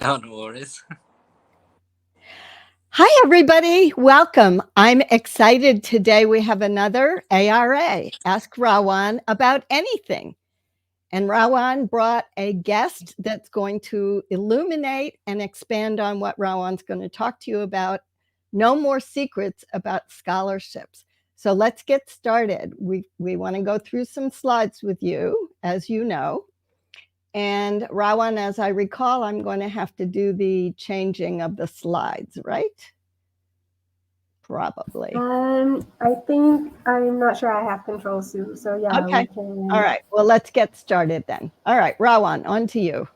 No, no worries. Hi, everybody. Welcome. I'm excited today. We have another ARA, Ask Rawan About Anything. And Rawan brought a guest that's going to illuminate and expand on what Rawan's going to talk to you about. No more secrets about scholarships. So let's get started. We want to go through some slides with you, as you know. And Rawan, as I recall, I'm going to have to do the changing of the slides, right? Probably. I think I'm not sure I have control, Sue. So yeah, we Okay. All can. right. Well, let's get started then. All right, Rawan, on to you.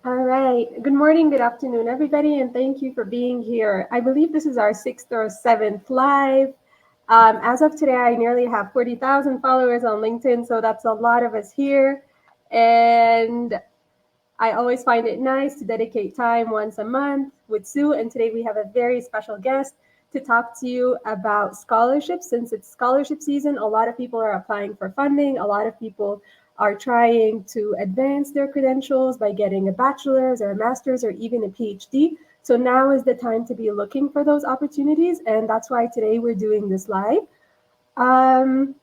All right. Good morning, good afternoon, everybody, and thank you for being here. I believe this is our sixth or seventh live. As of today, I nearly have 40,000 followers on LinkedIn, so that's a lot of us here. And I always find it nice to dedicate time once a month with Sue. And today we have a very special guest to talk to you about scholarships. Since it's scholarship season, a lot of people are applying for funding. A lot of people are trying to advance their credentials by getting a bachelor's or a master's or even a PhD. So now is the time to be looking for those opportunities. And that's why today we're doing this live. Um,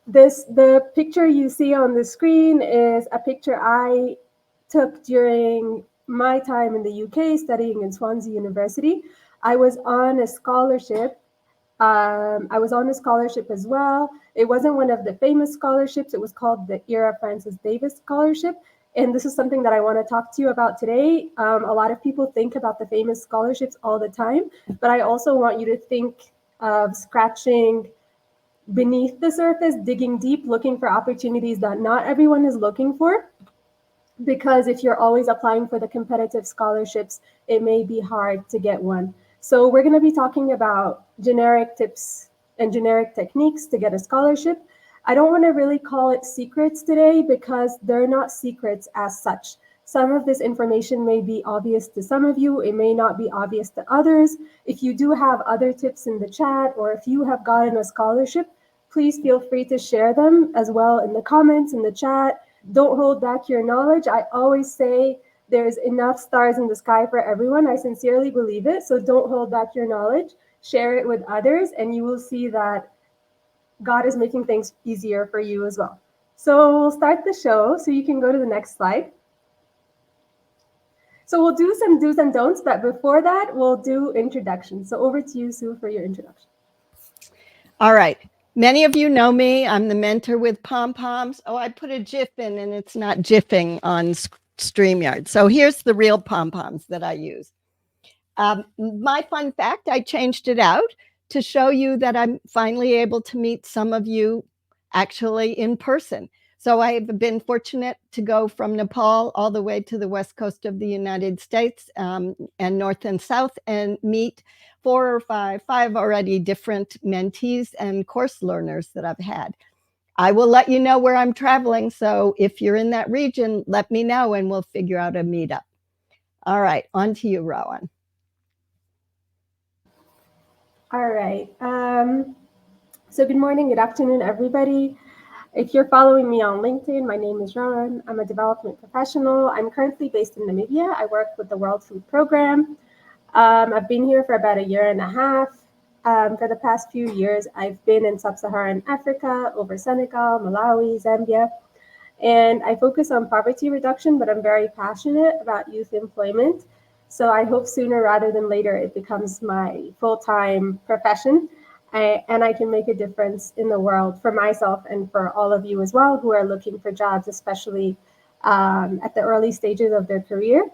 the picture you see on the screen is a picture I took during my time in the UK studying in Swansea University. I was on a scholarship. I was on a scholarship as well. It wasn't one of the famous scholarships. It was called the Era Francis Davis Scholarship. And this is something that I want to talk to you about today. A lot of people think about the famous scholarships all the time, but I also want you to think of scratching beneath the surface, digging deep, looking for opportunities that not everyone is looking for. Because if you're always applying for the competitive scholarships, it may be hard to get one. So, we're going to be talking about generic tips and generic techniques to get a scholarship. I don't want to really call it secrets today because they're not secrets as such. Some of this information may be obvious to some of you, it may not be obvious to others. If you do have other tips in the chat, or if you have gotten a scholarship, please feel free to share them as well in the comments, in the chat. Don't hold back your knowledge. I always say there's enough stars in the sky for everyone. I sincerely believe it. So don't hold back your knowledge. Share it with others, and you will see that God is making things easier for you as well. So we'll start the show. So you can go to the next slide. So we'll do some do's and don'ts, but before that, we'll do introductions. So over to you, Sue, for your introduction. All right. Many of you know me. I'm the mentor with pom poms. Oh, I put a GIF in and it's not GIFing on StreamYard. So here's the real pom poms that I use. My fun fact, I changed it out to show you that I'm finally able to meet some of you actually in person. So I have been fortunate to go from Nepal all the way to the west coast of the United States, and north and south, and meet four or five already different mentees and course learners that I've had. I will let you know where I'm traveling. So if you're in that region, let me know and we'll figure out a meetup. All right, on to you, Rowan. All right. So good morning, good afternoon, everybody. If you're following me on LinkedIn, my name is Rawan. I'm a development professional. I'm currently based in Namibia. I work with the World Food Program. I've been here for about a year and a half. For the past few years, I've been in sub-Saharan Africa, over Senegal, Malawi, Zambia, and I focus on poverty reduction, but I'm very passionate about youth employment. So I hope sooner rather than later it becomes my full-time profession, and I can make a difference in the world for myself and for all of you as well who are looking for jobs, especially at the early stages of their career.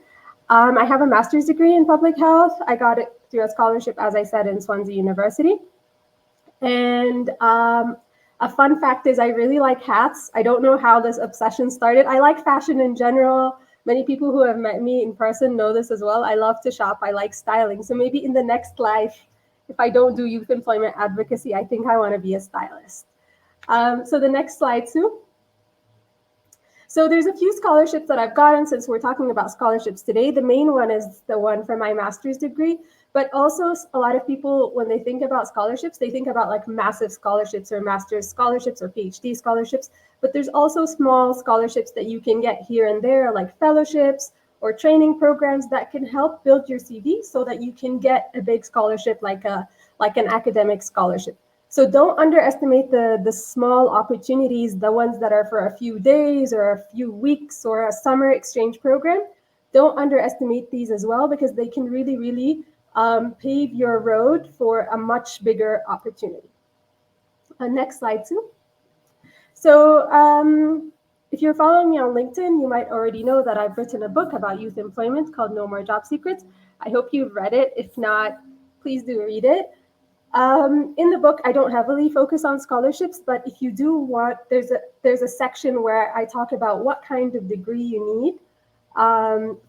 I have a master's degree in public health. I got it through a scholarship, as I said, in Swansea University. And a fun fact is I really like hats. I don't know how this obsession started. I like fashion in general. Many people who have met me in person know this as well. I love to shop. I like styling. So maybe in the next life, if I don't do youth employment advocacy, I think I want to be a stylist. So the next slide, Sue. So there's a few scholarships that I've gotten since we're talking about scholarships today. The main one is the one for my master's degree, but also a lot of people, when they think about scholarships, they think about like massive scholarships or master's scholarships or PhD scholarships. But there's also small scholarships that you can get here and there, like fellowships or training programs that can help build your CV so that you can get a big scholarship like an academic scholarship. So don't underestimate the small opportunities, the ones that are for a few days or a few weeks or a summer exchange program. Don't underestimate these as well because they can really pave your road for a much bigger opportunity. Next slide, Sue. So, if you're following me on LinkedIn, you might already know that I've written a book about youth employment called No More Job Secrets. I hope you've read it. If not, please do read it. In the book, I don't heavily focus on scholarships, but if you do want, there's a section where I talk about what kind of degree you need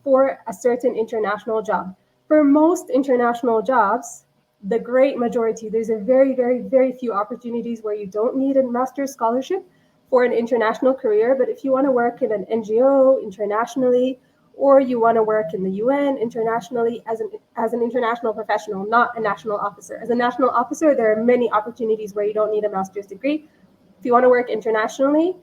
for a certain international job. For most international jobs, the great majority, there's a very few opportunities where you don't need a master's scholarship for an international career. But if you want to work in an NGO internationally, or you want to work in the UN internationally as an international professional, not a national officer. As a national officer, there are many opportunities where you don't need a master's degree. If you want to work internationally,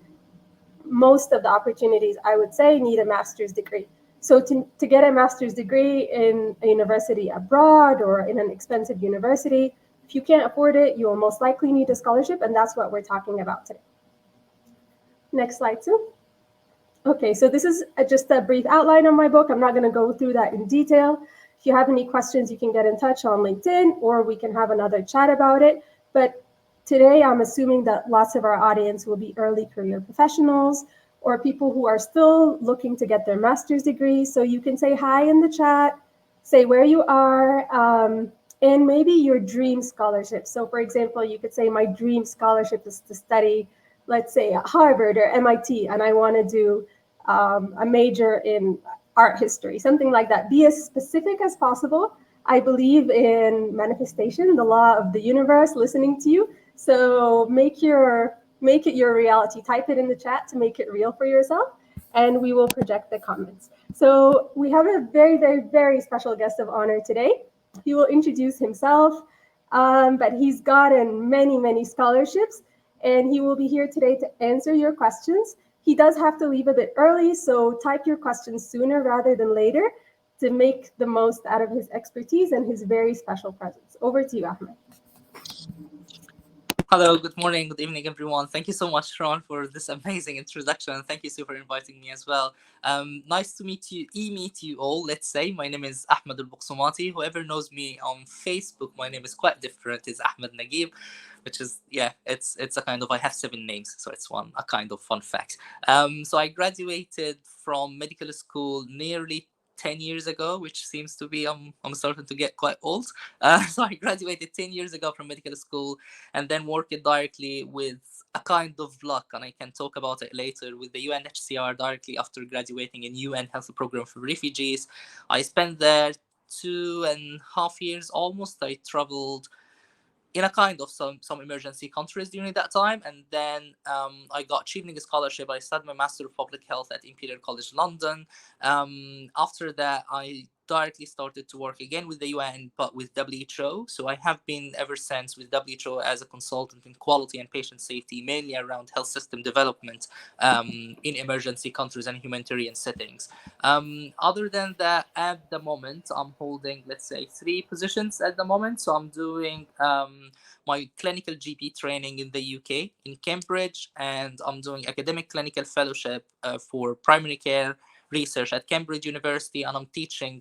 most of the opportunities, I would say, need a master's degree. So to get a master's degree in a university abroad or in an expensive university, if you can't afford it, you will most likely need a scholarship, and that's what we're talking about today. Next slide, Sue. Okay, so this is just a brief outline of my book. I'm not going to go through that in detail. If you have any questions, you can get in touch on LinkedIn, or we can have another chat about it. But today, I'm assuming that lots of our audience will be early career professionals or people who are still looking to get their master's degree. So you can say hi in the chat, say where you are, and maybe your dream scholarship. So for example, you could say my dream scholarship is to study, let's say at Harvard or MIT, and I want to do a major in art history, something like that. Be as specific as possible. I believe in manifestation, the law of the universe listening to you. So make it your reality. Type it in the chat to make it real for yourself, and we will project the comments. So we have a very special guest of honor today. He will introduce himself, but he's gotten many scholarships, and he will be here today to answer your questions. He does have to leave a bit early, so type your questions sooner rather than later to make the most out of his expertise and his very special presence. Over to you, Ahmed. Hello, good morning, good evening, everyone. Thank you so much, Ron, for this amazing introduction. Thank you, Sue, for inviting me as well. Nice to meet you, meet you all, let's say. My name is Ahmed Al-Buqsumati. Whoever knows me on Facebook, my name is quite different. It's Ahmed Nagib, which is, yeah, it's a kind of, I have 7 names, so it's a kind of fun fact. So I graduated from medical school nearly 10 years ago, which seems to be, I'm starting to get quite old. So I graduated 10 years ago from medical school and then worked directly with a kind of luck, and I can talk about it later, with the UNHCR directly after graduating in UN Health Program for Refugees. I spent there 2.5 years almost. I traveled in a kind of some emergency countries during that time, and then I got achieving a scholarship. I studied my Master of Public Health at Imperial College London. After that, I directly started to work again with the UN, but with WHO. So I have been ever since with WHO as a consultant in quality and patient safety, mainly around health system development in emergency countries and humanitarian settings. Other than that, at the moment, I'm holding, let's say, 3 positions at the moment. So I'm doing my clinical GP training in the UK, in Cambridge, and I'm doing academic clinical fellowship for primary care research at Cambridge University, and I'm teaching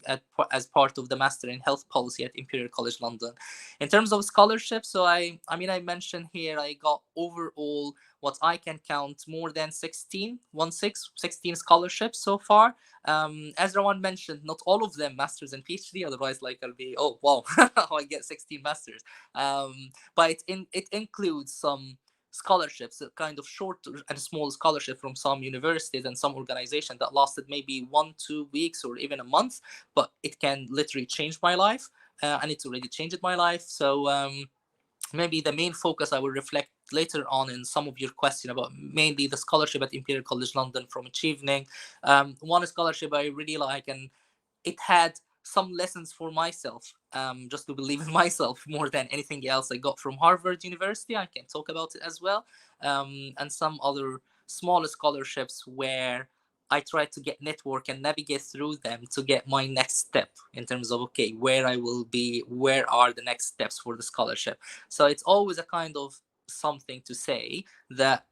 as part of the Master in Health Policy at Imperial College London. In terms of scholarship, so I mentioned here I got overall what I can count more than 16 scholarships so far. As Rawan mentioned, not all of them masters and PhD, otherwise like I'll be, oh wow, I get 16 masters. But it includes some scholarships, a kind of short and small scholarship from some universities and some organizations that lasted maybe 1-2 weeks or even a month, but it can literally change my life, and it's already changed my life. So maybe the main focus I will reflect later on in some of your question about mainly the scholarship at Imperial College London from Achieving. One scholarship I really like, and it had some lessons for myself, just to believe in myself more than anything else. I got from Harvard University. I can talk about it as well, and some other small scholarships where I try to get network and navigate through them to get my next step in terms of, okay, where I will be, where are the next steps for the scholarship. So it's always a kind of something to say that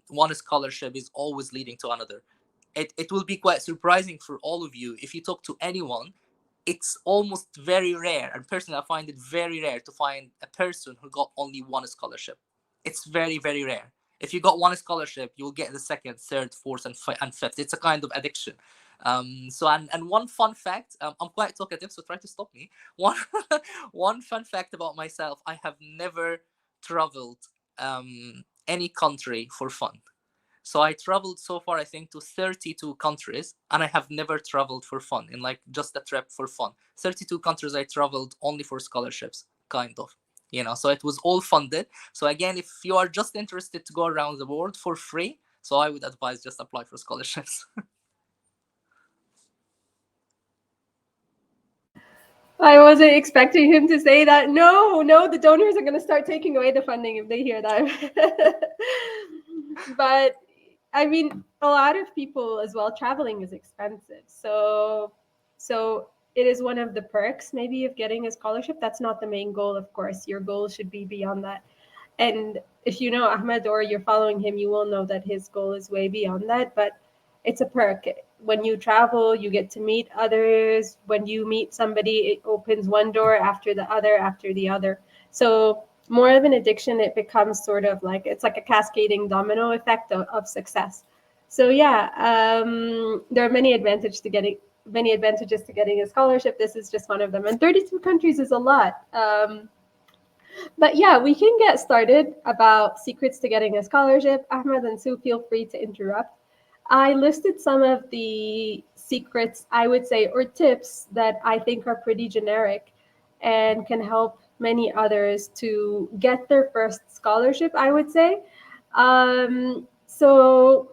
one scholarship is always leading to another. It will be quite surprising for all of you if you talk to anyone. It's almost very rare, and personally I find it very rare to find a person who got only one scholarship. It's very, very rare. If you got one scholarship, you'll get the second, third, fourth, and fifth. It's a kind of addiction. So and one fun fact, I'm quite talkative, so try to stop me. One one fun fact about myself: I have never traveled any country for fun. So I traveled so far, I think, to 32 countries, and I have never traveled for fun, in like just a trip for fun. 32 countries I traveled only for scholarships, kind of. So it was all funded. So again, if you are just interested to go around the world for free, so I would advise just apply for scholarships. I wasn't expecting him to say that. No, no, the donors are going to start taking away the funding if they hear that. But I mean, a lot of people as well, traveling is expensive. So it is one of the perks maybe of getting a scholarship. That's not the main goal, of course. Your goal should be beyond that. And if you know Ahmed or you're following him, you will know that his goal is way beyond that. But it's a perk. When you travel, you get to meet others. When you meet somebody, it opens one door after the other, after the other. So more of an addiction, it becomes sort of like it's like a cascading domino effect of success. So yeah, there are many advantages to getting a scholarship. This is just one of them, and 32 countries is a lot. But yeah, we can get started about secrets to getting a scholarship. Ahmed and Sue, feel free to interrupt. I listed some of the secrets, I would say, or tips that I think are pretty generic and can help many others to get their first scholarship, I would say. So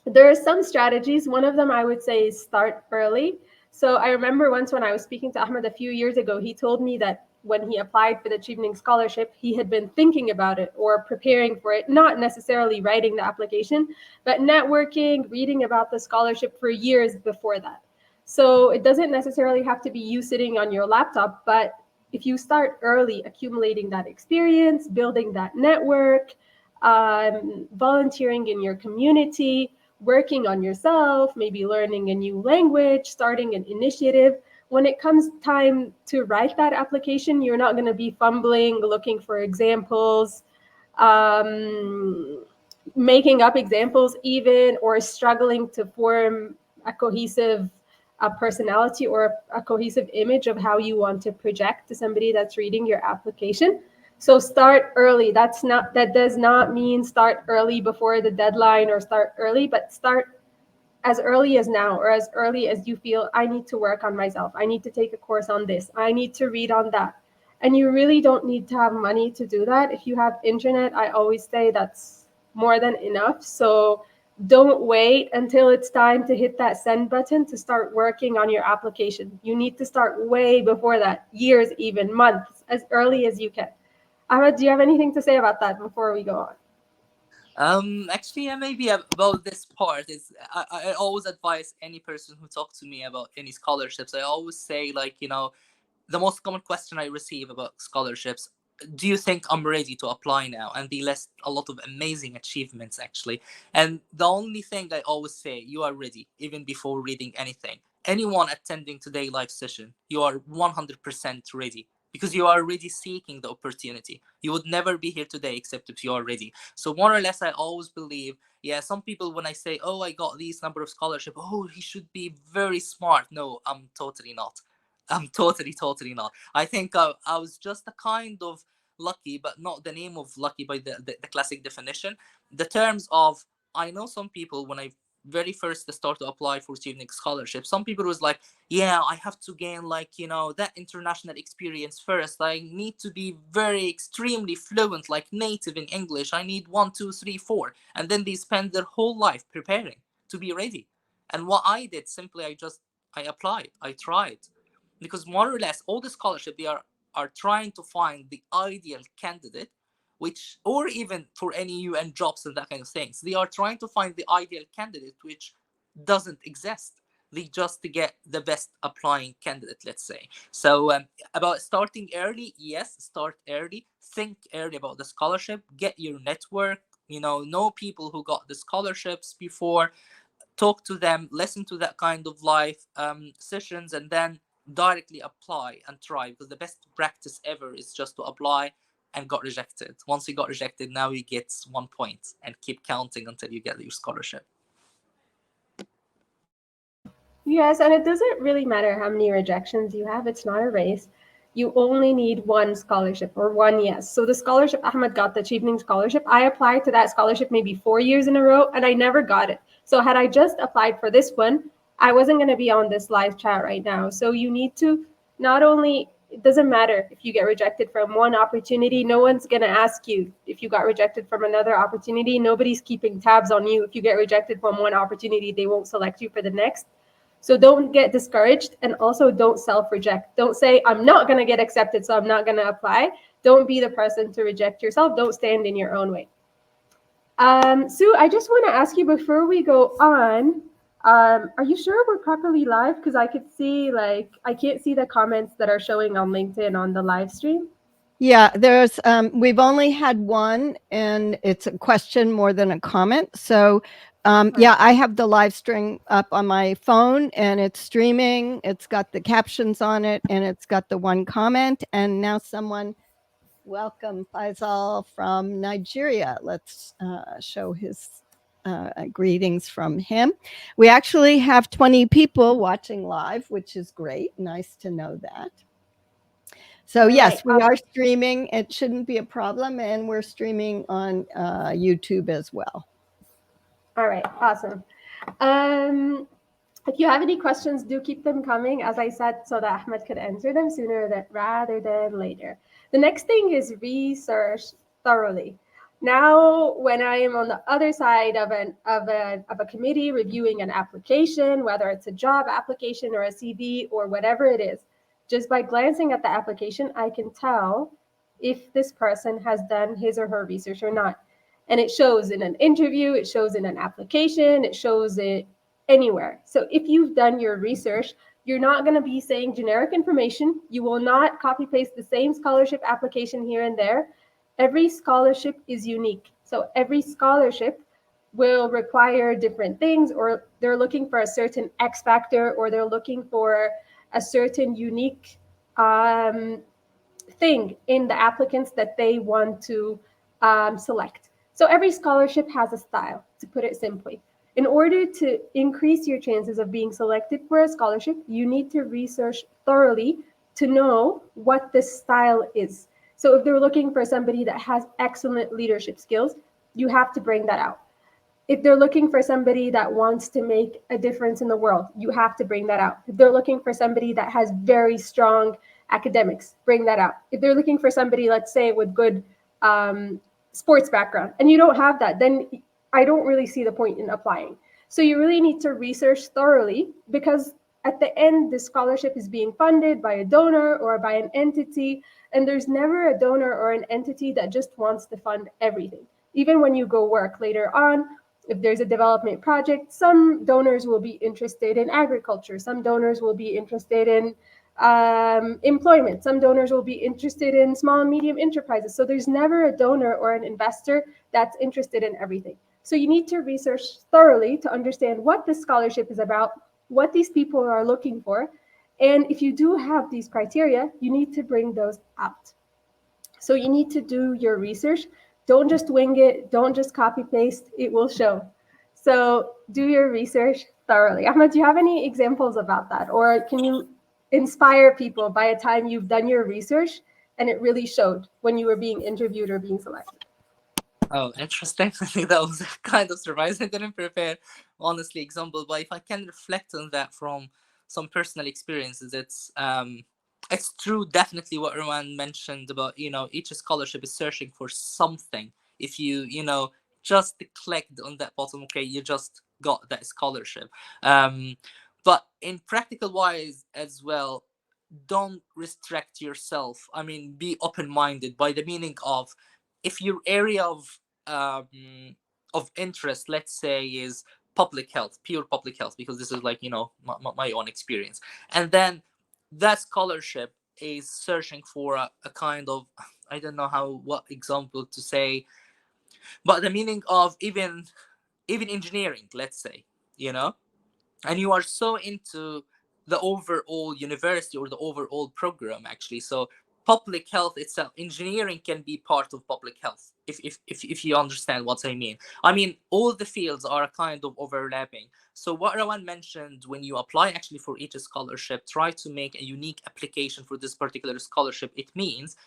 there are some strategies. One of them I would say is start early. So I remember once when I was speaking to Ahmed a few years ago, he told me that when he applied for the Chevening scholarship, he had been thinking about it or preparing for it, not necessarily writing the application, but networking, reading about the scholarship for years before that. So it doesn't necessarily have to be you sitting on your laptop, but if you start early, accumulating that experience, building that network, volunteering in your community, working on yourself, maybe learning a new language, starting an initiative. When it comes time to write that application, you're not going to be fumbling, looking for examples, um, making up examples even, or struggling to form a cohesive personality or a cohesive image of how you want to project to somebody that's reading your application. So start early. That does not mean start early before the deadline or start early, but start as early as now or as early as you feel I need to work on myself. I need to take a course on this. I need to read on that. And you really don't need to have money to do that. If you have internet, I always say that's more than enough. So don't wait until it's time to hit that send button to start working on your application. You need to start way before that, years, even months, as early as you can. Ahmed, do you have anything to say about that before we go on? Actually, yeah, maybe about this part is I always advise any person who talks to me about any scholarships. I always say, like, the most common question I receive about scholarships: do you think I'm ready to apply now? And they list a lot of amazing achievements, actually. And the only thing I always say: you are ready, even before reading anything. Anyone attending today live session, you are 100% ready because you are already seeking the opportunity. You would never be here today except if you are ready. So more or less, I always believe, yeah, some people, when I say, oh, I got these number of scholarship, oh, he should be very smart. No, I'm totally not. I'm totally, totally not. I think I was just a kind of lucky, but not the name of lucky by the classic definition. The terms of, I know some people, when I very first start to apply for student scholarship, some people was like, yeah, I have to gain, like, that international experience first. I need to be very extremely fluent, like native in English. I need one, two, three, four. And then they spend their whole life preparing to be ready. And what I did, simply, I applied, I tried, because more or less all the scholarship, they are trying to find the ideal candidate which, or even for any UN jobs and that kind of things. They are trying to find the ideal candidate, which doesn't exist. They just get the best applying candidate, let's say. So about starting early, yes, start early. Think early about the scholarship. Get your network. Know people who got the scholarships before, talk to them, listen to that kind of live sessions, and then directly apply and try. Because the best practice ever is just to apply and got rejected. Once you got rejected, now you get 1 point and keep counting until you get your scholarship. Yes, and it doesn't really matter how many rejections you have. It's not a race. You only need one scholarship or one yes. So the scholarship Ahmed got, the Achieving Scholarship, I applied to that scholarship maybe 4 years in a row and I never got it. So had I just applied for this one, I wasn't going to be on this live chat right now. So you need to not only, it doesn't matter if you get rejected from one opportunity, no one's going to ask you if you got rejected from another opportunity. Nobody's keeping tabs on you. If you get rejected from one opportunity, they won't select you for the next. So don't get discouraged, and also don't self-reject. Don't say, I'm not going to get accepted, so I'm not going to apply. Don't be the person to reject yourself. Don't stand in your own way. Sue, I just want to ask you before we go on, are you sure we're properly live? Because I could see, I can't see the comments that are showing on LinkedIn on the live stream. Yeah, we've only had one, and it's a question more than a comment. So, yeah, I have the live stream up on my phone, and it's streaming. It's got the captions on it, and it's got the one comment. And now welcome Faisal from Nigeria. Let's show his greetings from him. We actually have 20 people watching live, which is great. Nice to know that. So yes, we are streaming. It shouldn't be a problem, and we're streaming on YouTube as well. All right, awesome. If you have any questions, do keep them coming, as I said, so that Ahmed could answer them sooner rather than later. The next thing is research thoroughly. Now, when I am on the other side of a committee reviewing an application, whether it's a job application or a CV or whatever it is, just by glancing at the application, I can tell if this person has done his or her research or not. And it shows in an interview, it shows in an application, it shows it anywhere. So if you've done your research, you're not going to be saying generic information. You will not copy paste the same scholarship application here and there. Every scholarship is unique. So every scholarship will require different things, or they're looking for a certain X factor, or they're looking for a certain unique thing in the applicants that they want to select. So every scholarship has a style, to put it simply. In order to increase your chances of being selected for a scholarship, you need to research thoroughly to know what the style is. So if they're looking for somebody that has excellent leadership skills, you have to bring that out. If they're looking for somebody that wants to make a difference in the world, you have to bring that out. If they're looking for somebody that has very strong academics, bring that out. If they're looking for somebody, let's say, with good sports background, and you don't have that, then I don't really see the point in applying. So you really need to research thoroughly, because at the end, the scholarship is being funded by a donor or by an entity, and there's never a donor or an entity that just wants to fund everything. Even when you go work later on, if there's a development project, some donors will be interested in agriculture, some donors will be interested in employment, some donors will be interested in small and medium enterprises. So there's never a donor or an investor that's interested in everything. So you need to research thoroughly to understand what this scholarship is about, what these people are looking for. And if you do have these criteria, you need to bring those out. So you need to do your research. Don't just wing it. Don't just copy paste. It will show. So do your research thoroughly. Ahmed, do you have any examples about that? Or can you inspire people by a time you've done your research and it really showed when you were being interviewed or being selected? Oh, interesting. I think that was kind of surprising. I didn't prepare, honestly, example, but if I can reflect on that from some personal experiences, it's true, definitely what Rawan mentioned about, each scholarship is searching for something. If you just clicked on that bottom, okay, you just got that scholarship. But in practical wise as well, don't restrict yourself. I mean, be open-minded by the meaning of if your area of interest, let's say, is public health, pure public health, because this is like, my own experience, and then that scholarship is searching for a kind of, I don't know how, what example to say, but the meaning of even engineering, let's say, you know and you are so into the overall university or the overall program, actually. So public health itself, engineering can be part of public health, if you understand what I mean. All the fields are kind of overlapping. So what Rawan mentioned, when you apply actually for each scholarship, try to make a unique application for this particular scholarship. It means,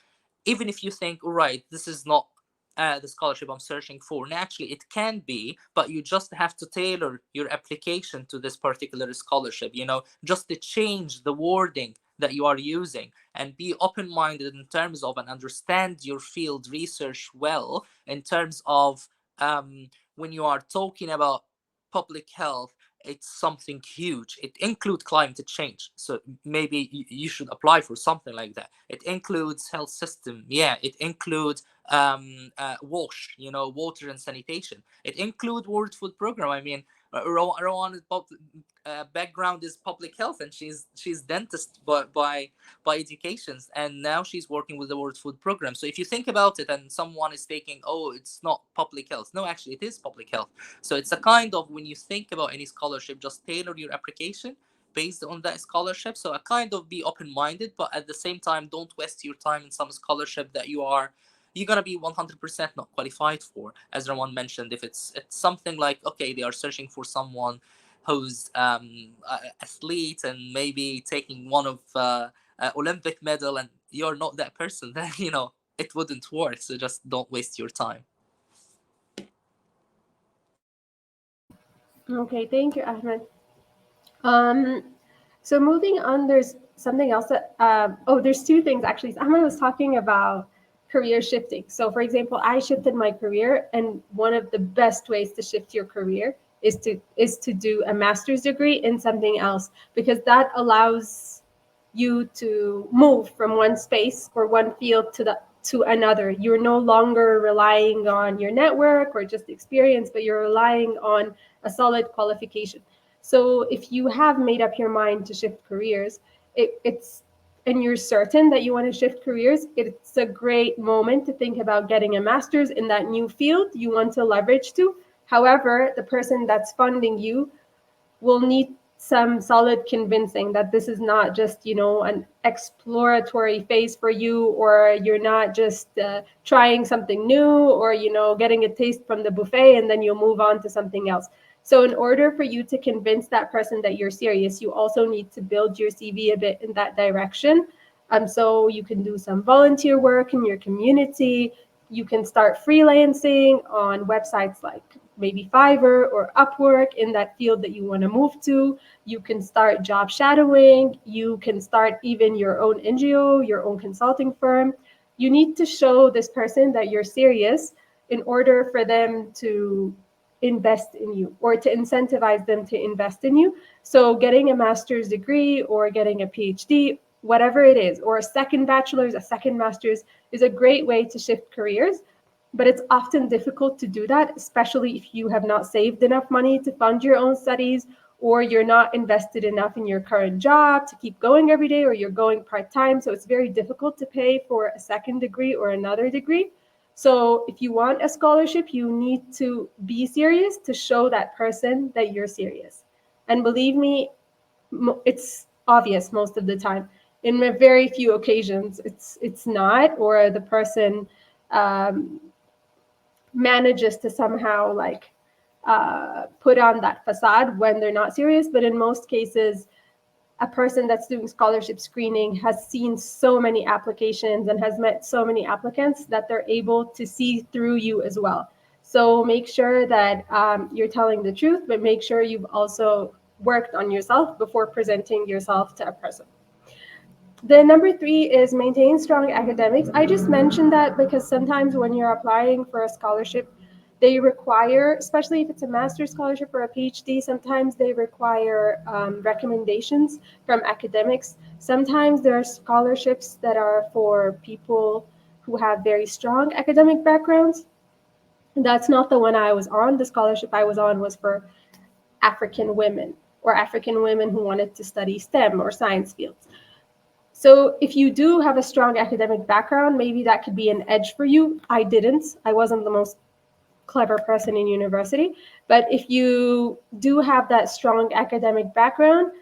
even if you think, all right, this is not the scholarship I'm searching for, and actually it can be, but you just have to tailor your application to this particular scholarship, just to change the wording that you are using, and be open-minded in terms of, and understand your field research well, in terms of, when you are talking about public health, it's something huge. It includes climate change, so maybe you should apply for something like that. It includes health system, yeah. It includes wash, water and sanitation. It includes World Food Program. I mean, Rowan's background is public health, and she's dentist by educations, and now she's working with the World Food Program. So if you think about it, and someone is thinking, oh, it's not public health, no, actually it is public health. So it's a kind of, when you think about any scholarship, just tailor your application based on that scholarship. So I kind of be open-minded, but at the same time, don't waste your time in some scholarship that you're gonna be 100% not qualified for. As Ramon mentioned, if it's something like, okay, they are searching for someone who's athlete, and maybe taking one of Olympic medal, and you're not that person, then it wouldn't work. So just don't waste your time. Okay, thank you, Ahmed. Um, so moving on, there's something else that, there's two things actually. Ahmed was talking about career shifting. So for example, I shifted my career, and one of the best ways to shift your career is to do a master's degree in something else, because that allows you to move from one space or one field to another. You're no longer relying on your network or just experience, but you're relying on a solid qualification. So if you have made up your mind to shift careers, it's and you're certain that you want to shift careers, it's a great moment to think about getting a master's in that new field you want to leverage to. However, the person that's funding you will need some solid convincing that this is not just, an exploratory phase for you, or you're not just trying something new, or, getting a taste from the buffet and then you'll move on to something else. So in order for you to convince that person that you're serious, you also need to build your CV a bit in that direction. So you can do some volunteer work in your community. You can start freelancing on websites like maybe Fiverr or Upwork in that field that you want to move to. You can start job shadowing. You can start even your own NGO, your own consulting firm. You need to show this person that you're serious in order for them to invest in you, or to incentivize them to invest in you. So getting a master's degree or getting a PhD, whatever it is, or a second bachelor's, a second master's, is a great way to shift careers. But it's often difficult to do that, especially if you have not saved enough money to fund your own studies, or you're not invested enough in your current job to keep going every day, or you're going part-time. So it's very difficult to pay for a second degree or another degree. So if you want a scholarship, you need to be serious to show that person that you're serious. And believe me, it's obvious most of the time. In very few occasions, it's not, or the person um, manages to somehow put on that facade when they're not serious. But in most cases, a person that's doing scholarship screening has seen so many applications and has met so many applicants that they're able to see through you as well. So make sure that you're telling the truth, but make sure you've also worked on yourself before presenting yourself to a person. The number three is maintain strong academics. I just mentioned that because sometimes when you're applying for a scholarship, they require, especially if it's a master's scholarship or a PhD, sometimes they require recommendations from academics. Sometimes there are scholarships that are for people who have very strong academic backgrounds. That's not the one I was on. The scholarship I was on was for African women, or African women who wanted to study STEM or science fields. So if you do have a strong academic background, maybe that could be an edge for you. I didn't. I wasn't the most clever person in university. But if you do have that strong academic background,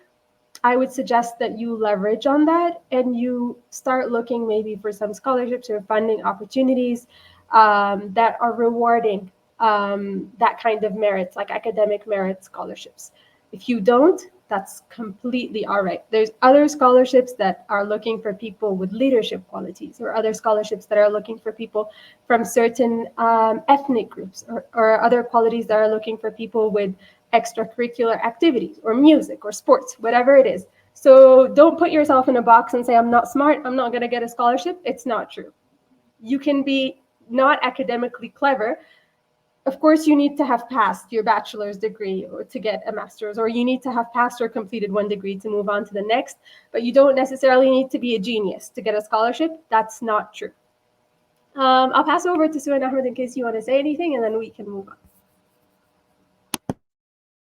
I would suggest that you leverage on that and you start looking maybe for some scholarships or funding opportunities that are rewarding that kind of merits, like academic merit scholarships. If you don't, that's completely all right. There's other scholarships that are looking for people with leadership qualities, or other scholarships that are looking for people from certain ethnic groups, or other qualities that are looking for people with extracurricular activities or music or sports, whatever it is. So don't put yourself in a box and say, I'm not smart, I'm not going to get a scholarship. It's not true. You can be not academically clever. Of course, you need to have passed your bachelor's degree or to get a master's, or you need to have passed or completed one degree to move on to the next, but you don't necessarily need to be a genius to get a scholarship. That's not true. I'll pass over to Sue and Ahmed in case you want to say anything, and then we can move on.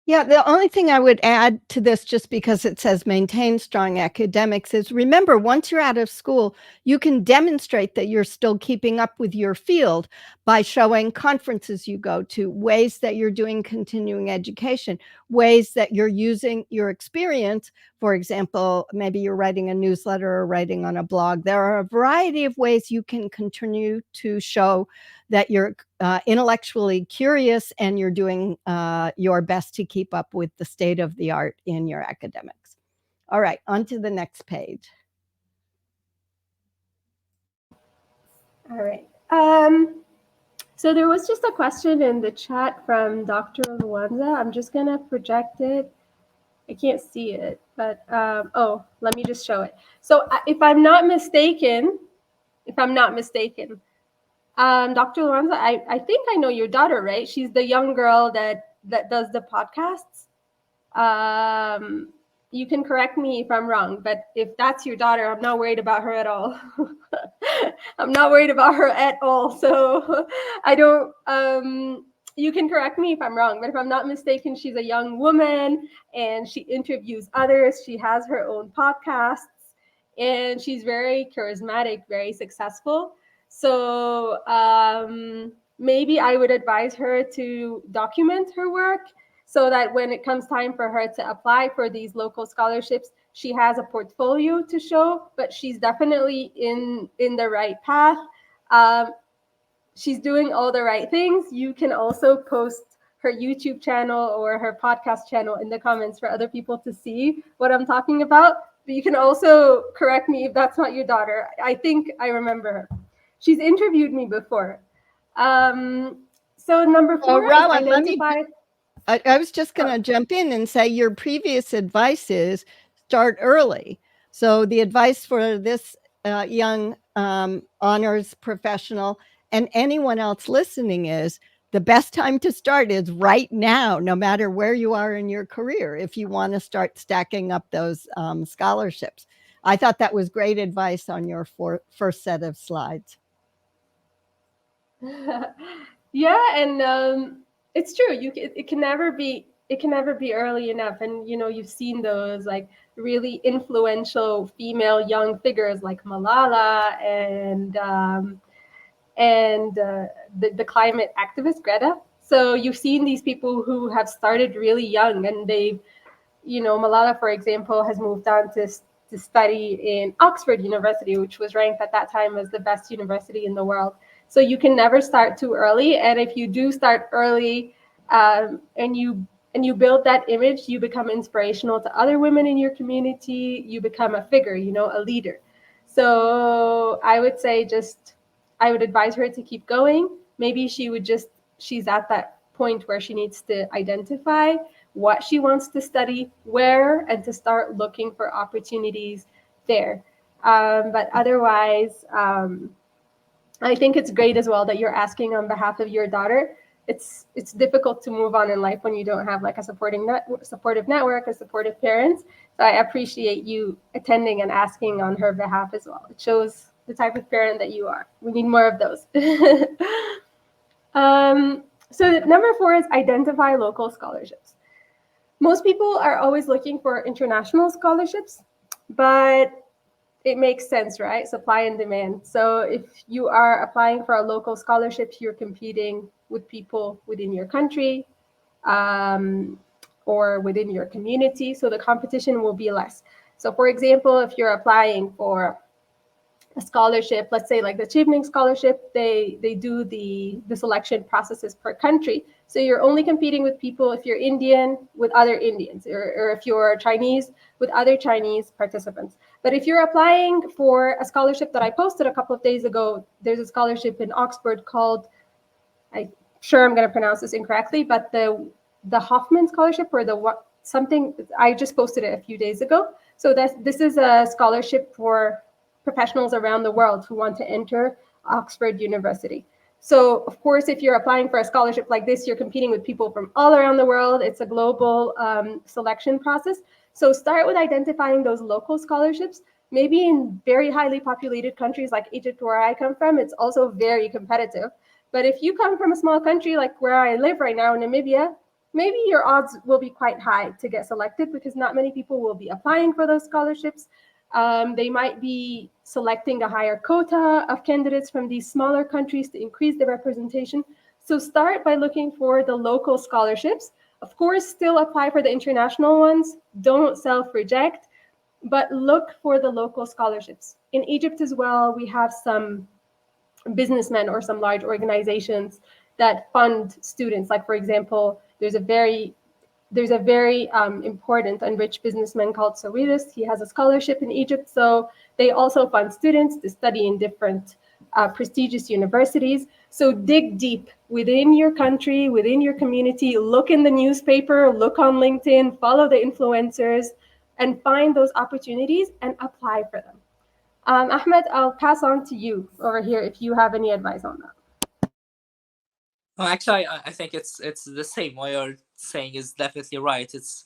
Yeah, the only thing I would add to this, just because it says maintain strong academics, is remember, once you're out of school, you can demonstrate that you're still keeping up with your field by showing conferences you go to, ways that you're doing continuing education, ways that you're using your experience. For example, maybe you're writing a newsletter or writing on a blog. There are a variety of ways you can continue to show that you're intellectually curious and you're doing your best to keep up with the state of the art in your academics. All right, on to the next page. All right. So there was just a question in the chat from Dr. Luanza. I'm just going to project it. I can't see it, but oh, let me just show it. So if I'm not mistaken, Dr. Luanza, I think I know your daughter, right? She's the young girl that does the podcasts. You can correct me if I'm wrong, but if that's your daughter, I'm not worried about her at all. I'm not worried about her at all. So I don't, you can correct me if I'm wrong, but if I'm not mistaken, she's a young woman and she interviews others. She has her own podcasts and she's very charismatic, very successful. So maybe I would advise her to document her work so that when it comes time for her to apply for these local scholarships, she has a portfolio to show, but she's definitely in the right path. She's doing all the right things. You can also post her YouTube channel or her podcast channel in the comments for other people to see what I'm talking about. But you can also correct me if that's not your daughter. I think I remember her. She's interviewed me before. So number 4 is Rawan, identify. I was just going to jump in and say your previous advice is start early. So the advice for this young honors professional and anyone else listening is the best time to start is right now, no matter where you are in your career, if you want to start stacking up those scholarships. I thought that was great advice on your first set of slides. Yeah, and it's true. It can never be early enough. And you've seen those like really influential female young figures like Malala and the climate activist Greta. So you've seen these people who have started really young, and they've, Malala, for example, has moved on to study in Oxford University, which was ranked at that time as the best university in the world. So you can never start too early. And if you do start early and you build that image, you become inspirational to other women in your community. You become a figure, a leader. So I would say I would advise her to keep going. Maybe she's at that point where she needs to identify what she wants to study, where, and to start looking for opportunities there. But otherwise, I think it's great as well that you're asking on behalf of your daughter. It's difficult to move on in life when you don't have like a supportive network, or supportive parents. So I appreciate you attending and asking on her behalf as well. It shows the type of parent that you are. We need more of those. So number 4 is identify local scholarships. Most people are always looking for international scholarships, but it makes sense, right? Supply and demand. So if you are applying for a local scholarship, you're competing with people within your country, um, or within your community. So the competition will be less. So for example, if you're applying for a scholarship, let's say like the Chevening scholarship, they do the selection processes per country. So you're only competing with people, if you're Indian, with other Indians, or if you're Chinese, with other Chinese participants. But if you're applying for a scholarship that I posted a couple of days ago, there's a scholarship in Oxford called, I'm sure I'm going to pronounce this incorrectly, but the Hoffman Scholarship, or the what something, I just posted it a few days ago. So this is a scholarship for professionals around the world who want to enter Oxford University. So of course, if you're applying for a scholarship like this, you're competing with people from all around the world. It's a global selection process. So start with identifying those local scholarships. Maybe in very highly populated countries like Egypt, where I come from, it's also very competitive. But if you come from a small country like where I live right now, Namibia, maybe your odds will be quite high to get selected, because not many people will be applying for those scholarships. They might be selecting a higher quota of candidates from these smaller countries to increase the representation. So start by looking for the local scholarships. Of course, still apply for the international ones. Don't self-reject, but look for the local scholarships. In Egypt as well, we have some businessmen or some large organizations that fund students. Like, for example, there's a very important and rich businessman called Sawiris. He has a scholarship in Egypt, so they also fund students to study in different prestigious universities. So dig deep within your country, within your community. Look in the newspaper, look on LinkedIn, follow the influencers, and find those opportunities and apply for them. Ahmed, I'll pass on to you over here if you have any advice on that. Well, actually, I think it's the same. What you're saying is definitely right. It's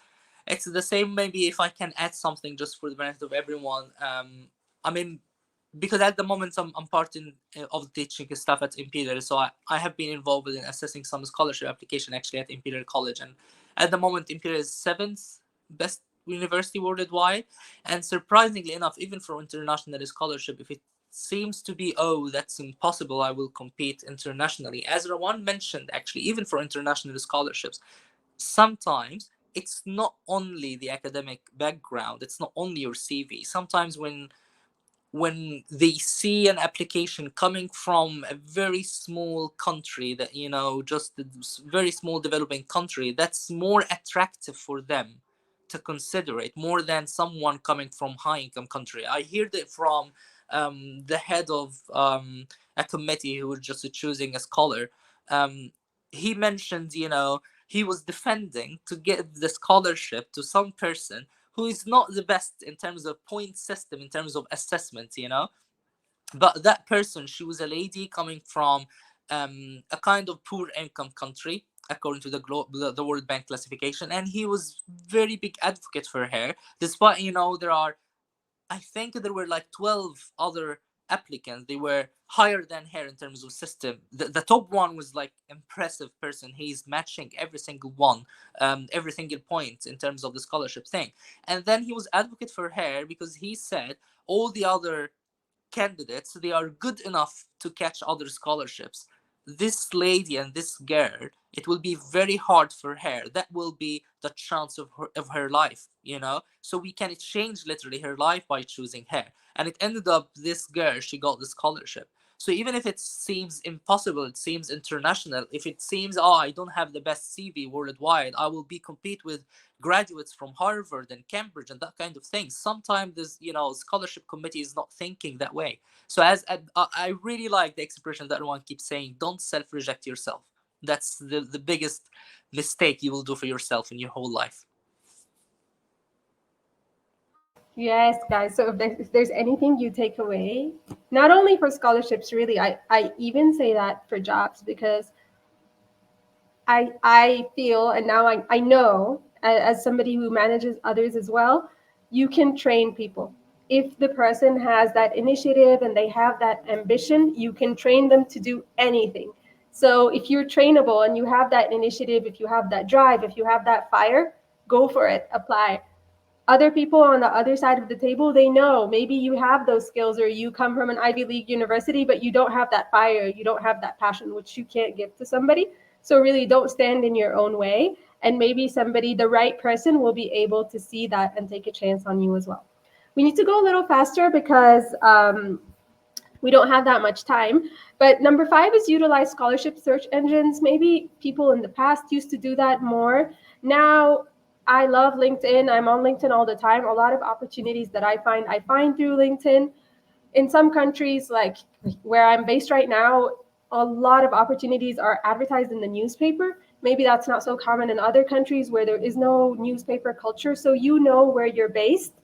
the same. Maybe if I can add something just for the benefit of everyone. I mean, because at the moment I'm part of the teaching staff at Imperial, so I have been involved in assessing some scholarship application actually at Imperial College, and at the moment Imperial is seventh best university worldwide, and surprisingly enough, even for international scholarship, if it seems to be, oh, that's impossible, I will compete internationally, as Rawan mentioned, actually even for international scholarships, sometimes it's not only the academic background, it's not only your CV. Sometimes when they see an application coming from a very small country, that just a very small developing country, that's more attractive for them to consider it more than someone coming from high income country. I heard it from the head of a committee who was just choosing a scholar. He mentioned, he was defending to give the scholarship to some person who is not the best in terms of point system, in terms of assessment, but that person, she was a lady coming from a kind of poor income country according to the World Bank classification, and he was very big advocate for her, despite there are, I think there were like 12 other applicants. They were higher than her in terms of system. The top one was like impressive person. He's matching every single one, every single point in terms of the scholarship thing. And then he was advocate for her because he said all the other candidates, they are good enough to catch other scholarships. This lady and this girl, it will be very hard for her. That will be the chance of her life, so we can change literally her life by choosing her. And it ended up, this girl, she got the scholarship. So even if it seems impossible, it seems international, if it seems, oh, I don't have the best CV worldwide, I will be compete with graduates from Harvard and Cambridge and that kind of thing. Sometimes this, scholarship committee is not thinking that way. So I really like the expression that everyone keeps saying, don't self-reject yourself. That's the biggest mistake you will do for yourself in your whole life. Yes, guys. So if there's anything you take away, not only for scholarships, really, I even say that for jobs, because I feel, and now I know, as somebody who manages others as well, you can train people. if the person has that initiative and they have that ambition, you can train them to do anything. So if you're trainable and you have that initiative, if you have that drive, if you have that fire, go for it, apply. Other people on the other side of the table, they know maybe you have those skills, or you come from an Ivy League university, but you don't have that fire, you don't have that passion, which you can't give to somebody. So really don't stand in your own way. And maybe somebody, the right person, will be able to see that and take a chance on you as well. We need to go a little faster because we don't have that much time. But number 5 is utilize scholarship search engines. Maybe people in the past used to do that more. Now, I love LinkedIn. I'm on LinkedIn all the time. A lot of opportunities that I find through LinkedIn. In some countries, like where I'm based right now, a lot of opportunities are advertised in the newspaper. Maybe that's not so common in other countries where there is no newspaper culture. So you know where you're based,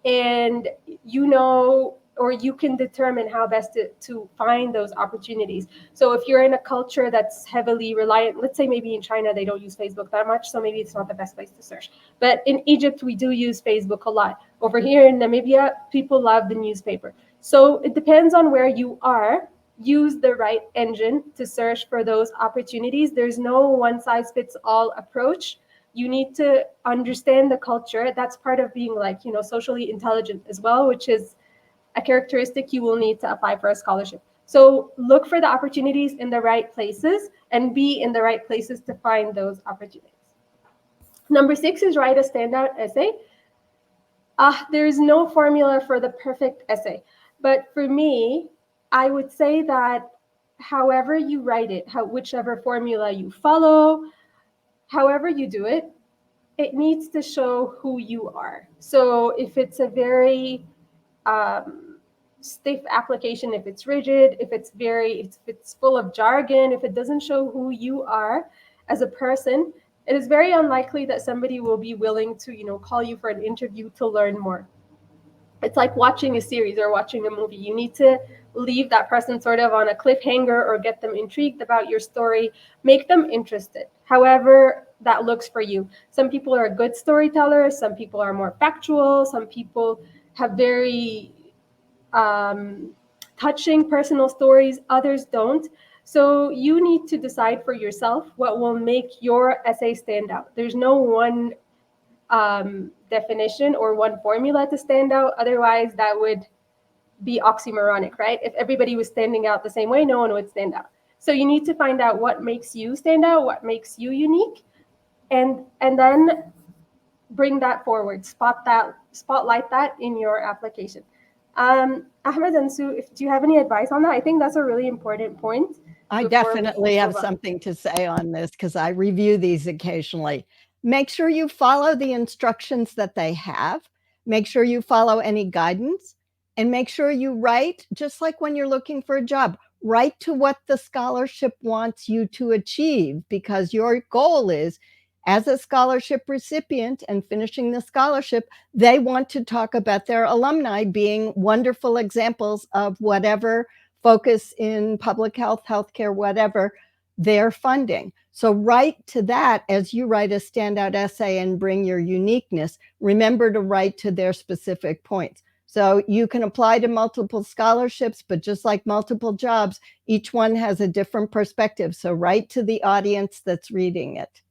and you know, or you can determine how best to find those opportunities. So if you're in a culture that's heavily reliant, let's say maybe in China they don't use Facebook that much, so maybe it's not the best place to search. But in Egypt we do use Facebook a lot. Over here in Namibia, people love the newspaper. So it depends on where you are. Use the right engine to search for those opportunities. There's no one size fits all approach. You need to understand the culture. That's part of being, like, socially intelligent as well, which is a characteristic you will need to apply for a scholarship. So look for the opportunities in the right places and be in the right places to find those opportunities. Number 6 is write a standout essay. There is no formula for the perfect essay. But for me, I would say that however you write it, whichever formula you follow, however you do it, it needs to show who you are. So if it's a very stiff application, if it's rigid, if it's full of jargon, if it doesn't show who you are as a person, it is very unlikely that somebody will be willing to, call you for an interview to learn more. It's like watching a series or watching a movie. You need to leave that person sort of on a cliffhanger or get them intrigued about your story, make them interested, however that looks for you. Some people are good storytellers, some people are more factual, some people have very touching personal stories, others don't. So you need to decide for yourself what will make your essay stand out. There's no one definition or one formula to stand out. Otherwise, that would be oxymoronic, right? If everybody was standing out the same way, no one would stand out. So you need to find out what makes you stand out, what makes you unique, and then bring that forward, spotlight that in your application. Ahmed and Sue, do you have any advice on that? I think that's a really important point. I Before we definitely have move on. something to say on this because I review these occasionally. Make sure you follow the instructions that they have. Make sure you follow any guidance, and make sure you write, just like when you're looking for a job, write to what the scholarship wants you to achieve, because your goal is, as a scholarship recipient and finishing the scholarship, they want to talk about their alumni being wonderful examples of whatever focus in public health, healthcare, whatever they're funding. So write to that as you write a standout essay and bring your uniqueness. Remember to write to their specific points. So you can apply to multiple scholarships, but just like multiple jobs, each one has a different perspective. So write to the audience that's reading it.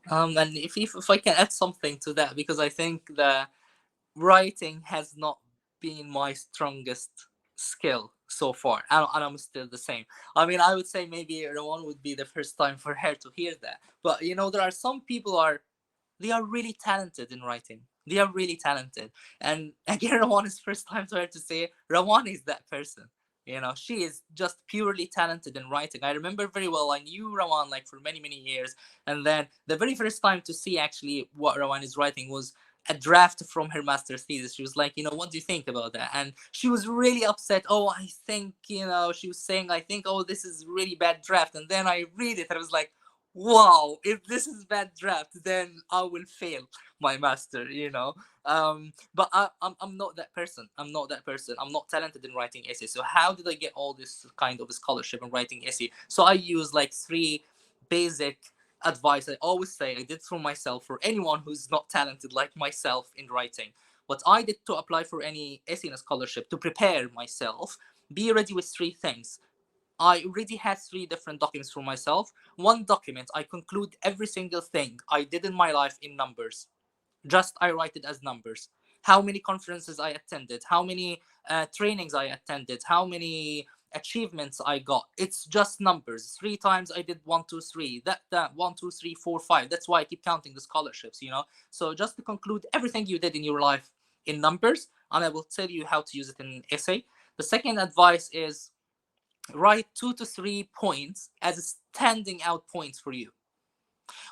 And if I can add something to that, because I think the writing has not been my strongest skill so far, and I'm still the same. I mean, I would say maybe Rawan would be the first time for her to hear that, but there are some people they are really talented in writing. They are really talented. And again, Rawan is first time to her to say Rawan is that person. She is just purely talented in writing. I remember very well, I knew Rawan like for many, many years. And then the very first time to see actually what Rawan is writing was a draft from her master's thesis. She was like, what do you think about that? And she was really upset. Oh, I think, she was saying, I think, oh, this is really bad draft. And then I read it and I was like, wow, if this is bad draft, then I will fail my master. But I'm not that person. I'm not talented in writing essays. So how did I get all this kind of scholarship in writing essay? So I use like three basic advice I always say I did for myself, for anyone who's not talented like myself in writing, what I did to apply for any essay scholarship to prepare myself, be ready with three things. I already had three different documents for myself. One document, I conclude every single thing I did in my life in numbers. Just I write it as numbers. How many conferences I attended, how many trainings I attended, how many achievements I got. It's just numbers. Three times I did one, two, three. That 1, 2, 3, 4, 5. That's why I keep counting the scholarships. So just to conclude everything you did in your life in numbers, and I will tell you how to use it in an essay. The second advice is write 2 to 3 points as standing out points for you.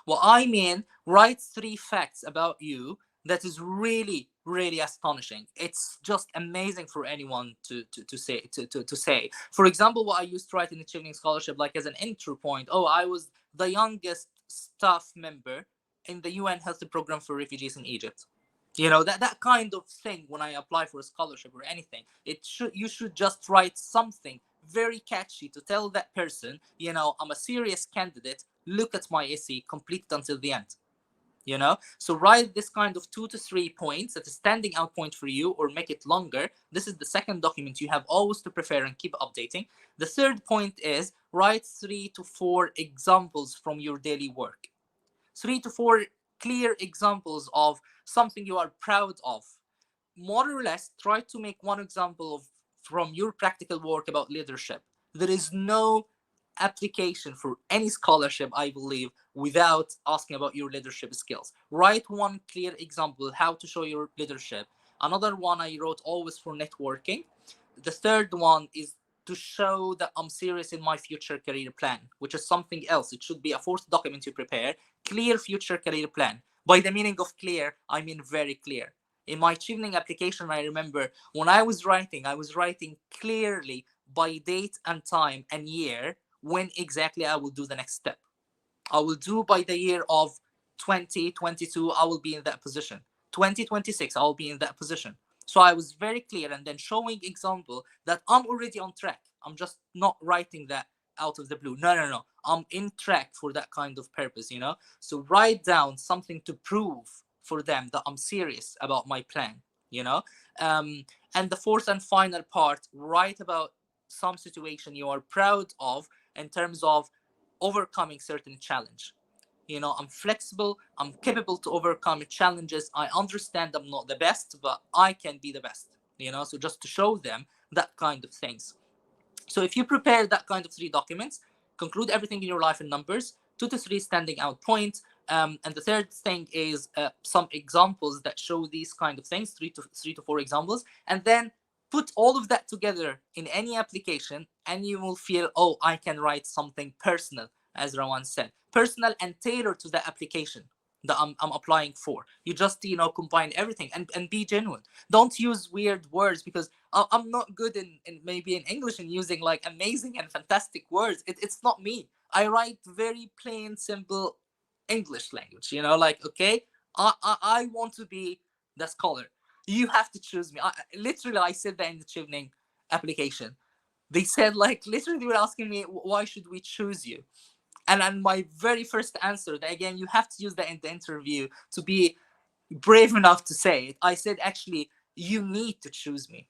What I mean, write three facts about you that is really, really astonishing. It's just amazing for anyone to say. For example, what I used to write in Achieving Scholarship, like as an intro point, oh, I was the youngest staff member in the UN Health Program for refugees in Egypt. That kind of thing. When I apply for a scholarship or anything, you should just write something very catchy to tell that person, I'm a serious candidate. Look at my essay, complete it until the end. So write this kind of 2 to 3 points that is standing out point for you, or make it longer. This is the second document you have always to prepare and keep updating. The third point is write 3 to 4 examples from your daily work. 3 to 4 clear examples of something you are proud of. More or less, try to make one example from your practical work about leadership. There is no application for any scholarship, I believe, without asking about your leadership skills. Write one clear example how to show your leadership. Another one I wrote always for networking. The third one is to show that I'm serious in my future career plan, which is something else. It should be a fourth document you prepare. Clear future career plan. By the meaning of clear, I mean very clear. In my achieving application, I remember when I was writing clearly by date and time and year when exactly I will do the next step. I will do by the year of 2022, I will be in that position. 2026, I will be in that position. So I was very clear, and then showing example that I'm already on track. I'm just not writing that out of the blue. No, no, no. I'm in track for that kind of purpose. So write down something to prove for them that I'm serious about my plan, you know. And the fourth and final part, write about some situation you are proud of in terms of overcoming certain challenge. I'm flexible, I'm capable to overcome challenges. I understand I'm not the best, but I can be the best. So just to show them that kind of things. So if you prepare that kind of three documents, conclude everything in your life in numbers, 2 to 3 standing out points, and the third thing is some examples that show these kind of things, 3 to 4 examples, and then put all of that together in any application, and you will feel, oh, I can write something personal, as Rawan said, personal and tailored to the application that I'm applying for. You just combine everything and be genuine. Don't use weird words, because I'm not good in maybe in English and using like amazing and fantastic words. It's not me. I write very plain, simple English language. Like, okay, I want to be the scholar. You have to choose me. Literally, I said that in the evening application. They said, like, literally, they were asking me, why should we choose you? And my very first answer, that again, you have to use that in the interview to be brave enough to say it. I said, actually, you need to choose me.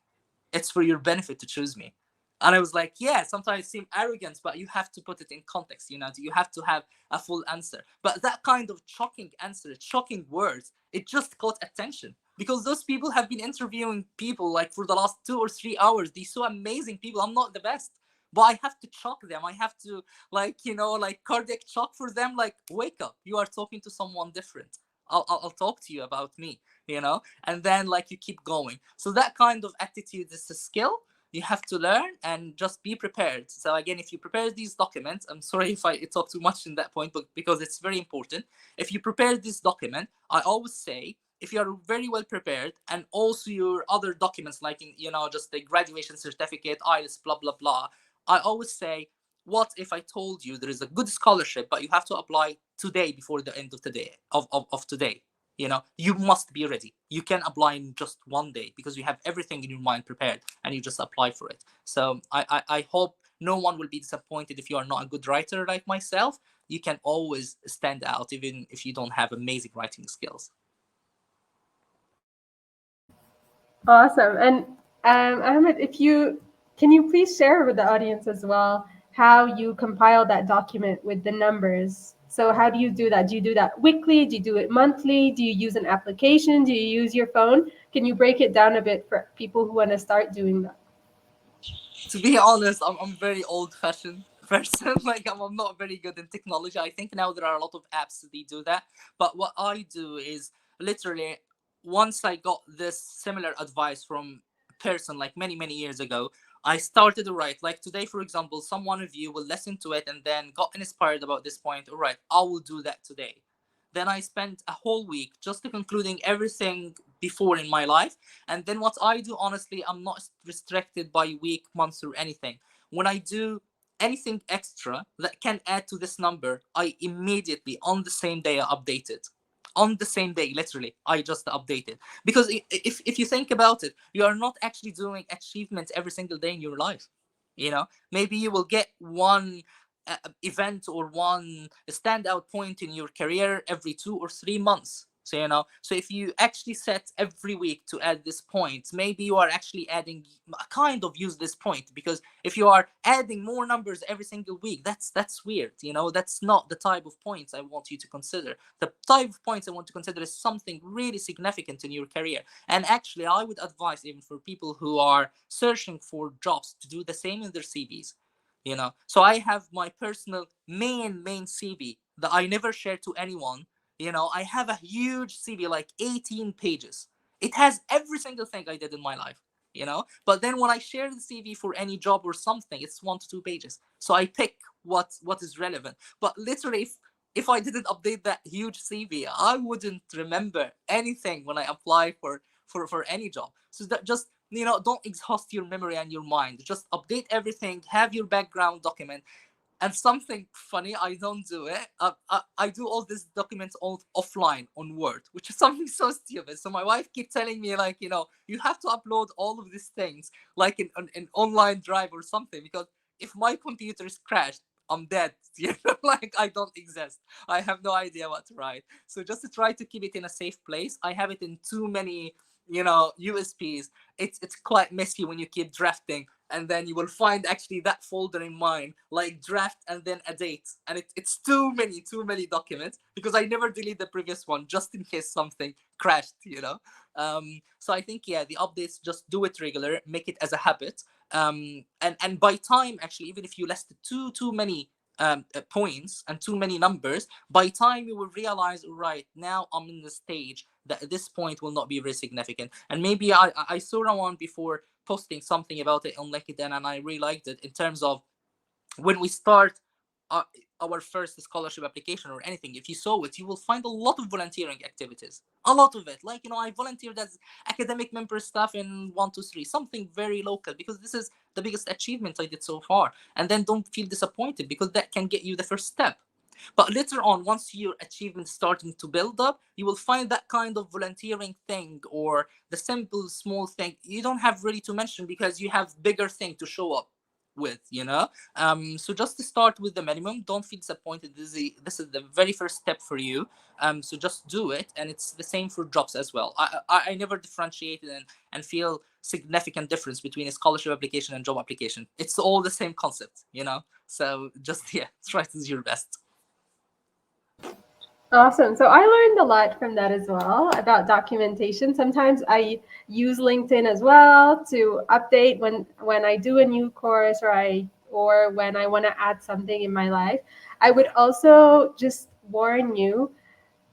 It's for your benefit to choose me. And I was like, yeah, sometimes it seems arrogant, but you have to put it in context. You have to have a full answer. But that kind of shocking answer, shocking words, it just caught attention, because those people have been interviewing people like for the last 2 or 3 hours. These so amazing people. I'm not the best, but I have to shock them. I have to, like, like cardiac shock for them. Like, wake up. You are talking to someone different. I'll talk to you about me. And then, like, you keep going. So that kind of attitude is a skill you have to learn, and just be prepared. So again, if you prepare these documents, I'm sorry if I talk too much in that point, but because it's very important. If you prepare this document, I always say, if you are very well prepared, and also your other documents, like just the graduation certificate, IELTS, blah blah blah, I always say, what if I told you there is a good scholarship, but you have to apply today before the end of today of today? You must be ready. You can apply in just one day, because you have everything in your mind prepared, and you just apply for it. So I hope no one will be disappointed if you are not a good writer like myself. you can always stand out even if you don't have amazing writing skills. Awesome. And Ahmed, if you can you please share with the audience as well how you compile that document with the numbers? So how do you do that? Do you do that weekly? Do you do it monthly? Do you use an application? Do you use your phone? Can you break it down a bit for people who want to start doing that? To be honest, I'm very old fashioned person. Like I'm not very good in technology. I think now there are a lot of apps that they do that. But what I do is literally, once I got this similar advice from a person like many years ago, I started to write. Like today, for example, some one of you will listen to it and then got inspired about this point. All right, I will do that today. Then I spent a whole week just concluding everything before in my life. And then what I do, honestly, I'm not restricted by week, months, or anything. When I do anything extra that can add to this number, I immediately, on the same day, I update it. On the same day, literally, I just update it. Because if you think about it, you are not actually doing achievements every single day in your life. Maybe you will get one event or one standout point in your career every 2 or 3 months. So if you actually set every week to add this point, maybe you are actually adding a kind of useless point, because if you are adding more numbers every single week, that's weird. That's not the type of points I want you to consider. The type of points I want to consider is something really significant in your career. And actually, I would advise even for people who are searching for jobs to do the same in their CVs. So I have my personal main CV that I never share to anyone. I have a huge CV, like 18 pages. It has every single thing I did in my life. But then when I share the CV for any job or something, it's 1 to 2 pages. So I pick what is relevant. But literally, if I didn't update that huge CV, I wouldn't remember anything when I apply for any job. So that just, don't exhaust your memory and your mind. Just update everything, have your background document. And something funny, I don't do it. I do all these documents all offline on Word, which is something so stupid. So my wife keep telling me, like, you have to upload all of these things like in an online drive or something, because if my computer is crashed, I'm dead. Like I don't exist. I have no idea what to write. So just to try to keep it in a safe place, I have it in too many, USBs. It's quite messy when you keep drafting, and then you will find actually that folder in mine, like draft and then a date, and it's too many documents, because I never delete the previous one just in case something crashed. So I think, yeah, the updates, just do it regular, make it as a habit. And by time, actually, even if you listed too many points and too many numbers, by time you will realize, right, now I'm in the stage that this point will not be very significant. And maybe I saw Rawan before posting something about it on LinkedIn, and I really liked it, in terms of when we start our, our first scholarship application or anything. If you saw it, you will find a lot of volunteering activities, a lot of it. Like, I volunteered as academic member staff in 123, something very local, because this is the biggest achievement I did so far. And then don't feel disappointed, because that can get you the first step. But later on, once your achievements starting to build up, you will find that kind of volunteering thing, or the simple small thing, you don't have really to mention, because you have bigger thing to show up with. So just to start with the minimum, don't feel disappointed. This is the very first step for you. So just do it, and it's the same for jobs as well. I never differentiated and feel significant difference between a scholarship application and job application. It's all the same concept. So just, yeah, try to do your best. Awesome. So I learned a lot from that as well about documentation. Sometimes I use LinkedIn as well to update when I do a new course, or when I want to add something in my life. I would also just warn you,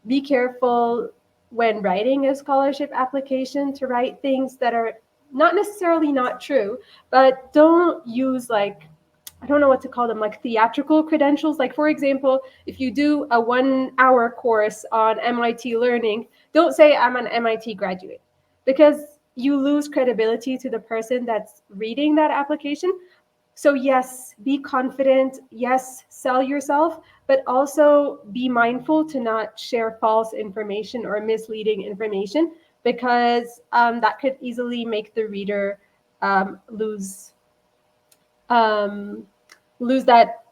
be careful when writing a scholarship application to write things that are not necessarily not true, but don't use, like, I don't know what to call them, like theatrical credentials. Like, for example, if you do a 1 hour course on MIT learning, don't say I'm an MIT graduate, because you lose credibility to the person that's reading that application. So, yes, be confident. Yes, sell yourself, but also be mindful to not share false information or misleading information, because that could easily make the reader um, lose um, lose that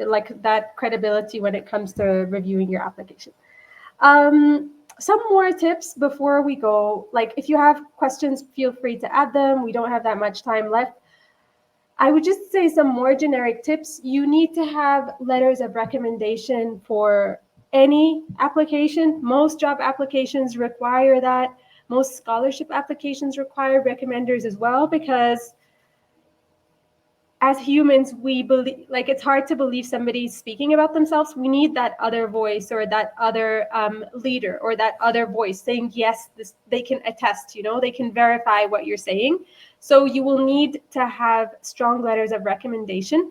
like that credibility when it comes to reviewing your application. Um, some more tips before we go. Like, if you have questions, feel free to add them. We don't have that much time left. I would just say some more generic tips. You need to have letters of recommendation for any application. Most job applications require that. Most scholarship applications require recommenders as well, because as humans, we believe, like, it's hard to believe somebody's speaking about themselves. We need that other voice, or that other leader, or that other voice saying, yes, this, they can attest, they can verify what you're saying. So you will need to have strong letters of recommendation.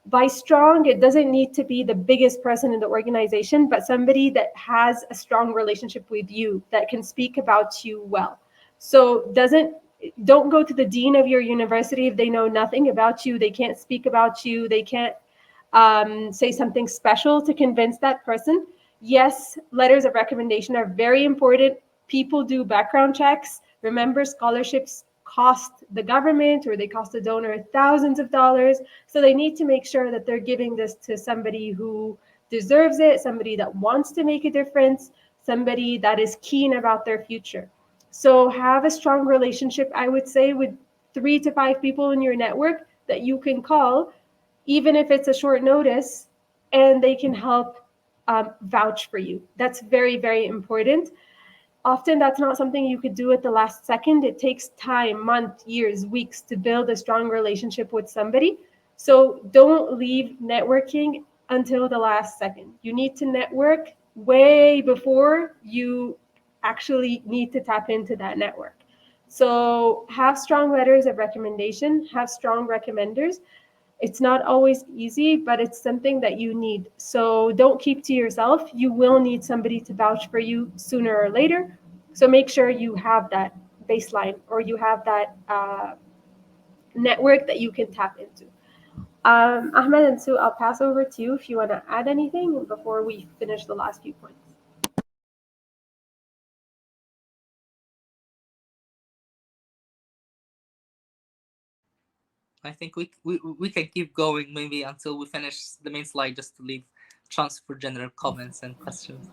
By strong, it doesn't need to be the biggest person in the organization, but somebody that has a strong relationship with you, that can speak about you well. So don't go to the dean of your university if they know nothing about you. They can't speak about you. They can't say something special to convince that person. Yes, letters of recommendation are very important. People do background checks. Remember, scholarships cost the government, or they cost the donor thousands of dollars. So they need to make sure that they're giving this to somebody who deserves it, somebody that wants to make a difference, somebody that is keen about their future. So have a strong relationship, I would say, with 3 to 5 people in your network that you can call, even if it's a short notice, and they can help vouch for you. That's very, very important. Often that's not something you could do at the last second. It takes time, months, years, weeks to build a strong relationship with somebody. So don't leave networking until the last second. You need to network way before you actually need to tap into that network. So have strong letters of recommendation, have strong recommenders. It's not always easy, but it's something that you need. So don't keep to yourself. You will need somebody to vouch for you sooner or later. So make sure you have that baseline, or you have that network that you can tap into. Ahmed and Sue, I'll pass over to you if you want to add anything before we finish the last few points. I think we can keep going maybe until we finish the main slide, just to leave chance for general comments and questions.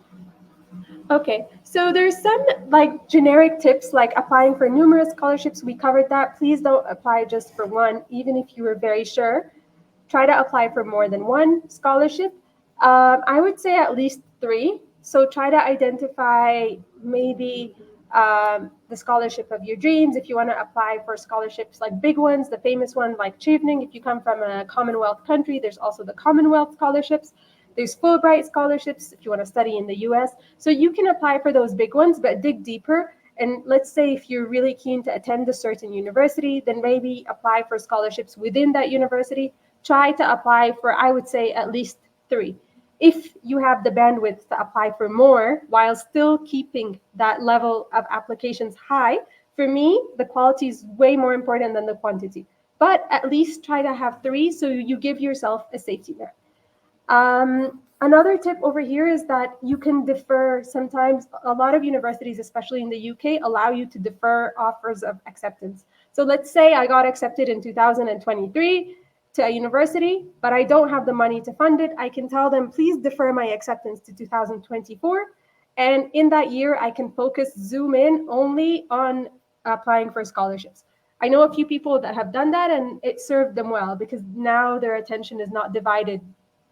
Okay, so there's some like generic tips, like applying for numerous scholarships. We covered that. Please don't apply just for one, even if you were very sure. Try to apply for more than one scholarship. I would say at least 3. So try to identify maybe the scholarship of your dreams. If you want to apply for scholarships like big ones, the famous one like Chevening, if you come from a Commonwealth country, there's also the Commonwealth scholarships. There's Fulbright scholarships if you want to study in the US. So you can apply for those big ones, but dig deeper. And let's say if you're really keen to attend a certain university, then maybe apply for scholarships within that university. Try to apply for, I would say, at least 3. If you have the bandwidth to apply for more while still keeping that level of applications high, for me, the quality is way more important than the quantity. But at least try to have 3 so you give yourself a safety net. Another tip over here is that you can defer. Sometimes a lot of universities, especially in the UK, allow you to defer offers of acceptance. So let's say I got accepted in 2023 to a university, but I don't have the money to fund it. I can tell them, please defer my acceptance to 2024. And in that year, I can zoom in only on applying for scholarships. I know a few people that have done that, and it served them well, because now their attention is not divided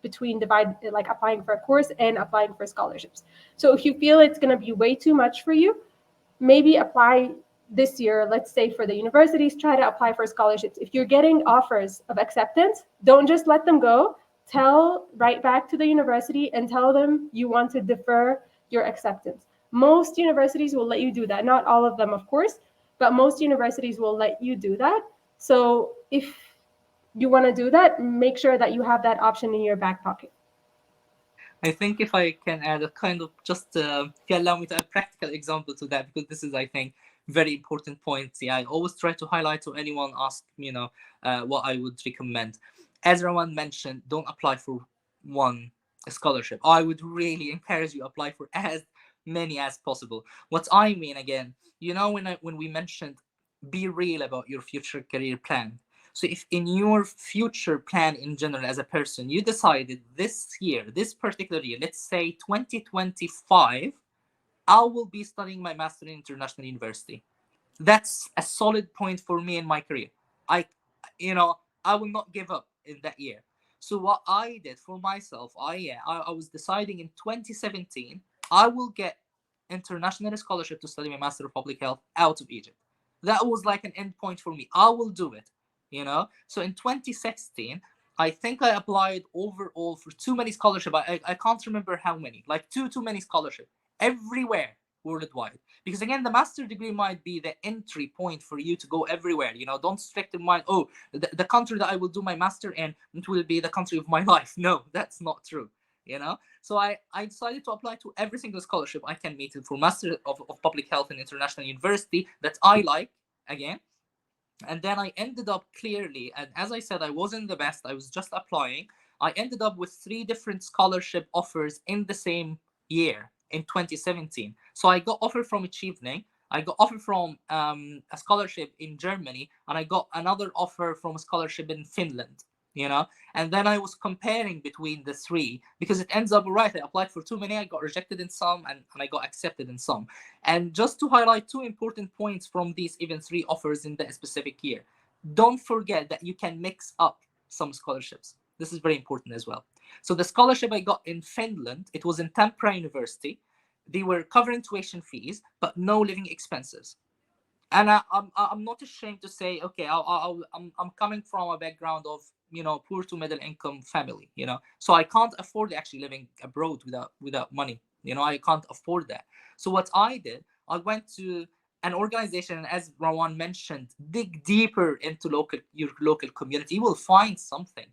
between like applying for a course and applying for scholarships. So if you feel it's going to be way too much for you, maybe apply this year. Let's say for the universities, try to apply for scholarships. If you're getting offers of acceptance, don't just let them go. Write back to the university and tell them you want to defer your acceptance. Most universities will let you do that. Not all of them, of course, but most universities will let you do that. So if you want to do that, make sure that you have that option in your back pocket. I think if I can add a kind of just, if you allow me to add a practical example to that, because this is, I think, very important point. Yeah, I always try to highlight to anyone ask, what I would recommend. As Rawan mentioned, don't apply for one scholarship. I would really encourage you apply for as many as possible. What I mean, again, when we mentioned be real about your future career plan. So if in your future plan in general as a person, you decided this year, this particular year, let's say 2025, I will be studying my master in international university. That's a solid point for me in my career. I, I will not give up in that year. So what I did for myself, I was deciding in 2017, I will get international scholarship to study my master of public health out of Egypt. That was like an end point for me. I will do it. So in 2016, I think I applied overall for too many scholarship. I can't remember how many, like too many scholarship everywhere worldwide. Because again, the master degree might be the entry point for you to go everywhere. Don't strict in mind, oh, the country that I will do my master in, it will be the country of my life. No, that's not true. So I decided to apply to every single scholarship I can meet for master of public health in international university that I like again. And then I ended up clearly, and as I said, I wasn't the best, I was just applying. I ended up with 3 different scholarship offers in the same year in 2017. So I got offer from Achieving, I got offer from a scholarship in Germany, and I got another offer from a scholarship in Finland. And then I was comparing between the 3 because it ends up right. I applied for too many, I got rejected in some, and I got accepted in some. And just to highlight 2 important points from these even 3 offers in that specific year, don't forget that you can mix up some scholarships. This is very important as well. So the scholarship I got in Finland, it was in Tampere University. They were covering tuition fees, but no living expenses. And I'm not ashamed to say, okay, I'm coming from a background of poor to middle income family, so I can't afford actually living abroad without money. I can't afford that. So what I did, I went to an organization, and as Rawan mentioned, dig deeper into your local community. You will find something.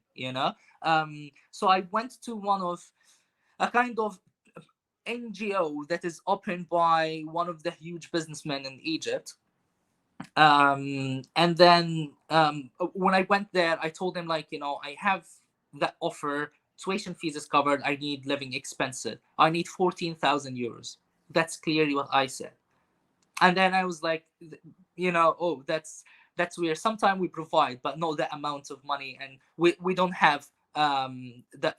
So I went to one of a kind of NGO that is opened by one of the huge businessmen in Egypt. And then when I went there, I told him, like, I have that offer, tuition fees is covered, I need living expenses, I need 14,000 euros. That's clearly what I said. And then I was like, oh, that's weird, sometimes we provide but not that amount of money, and we don't have the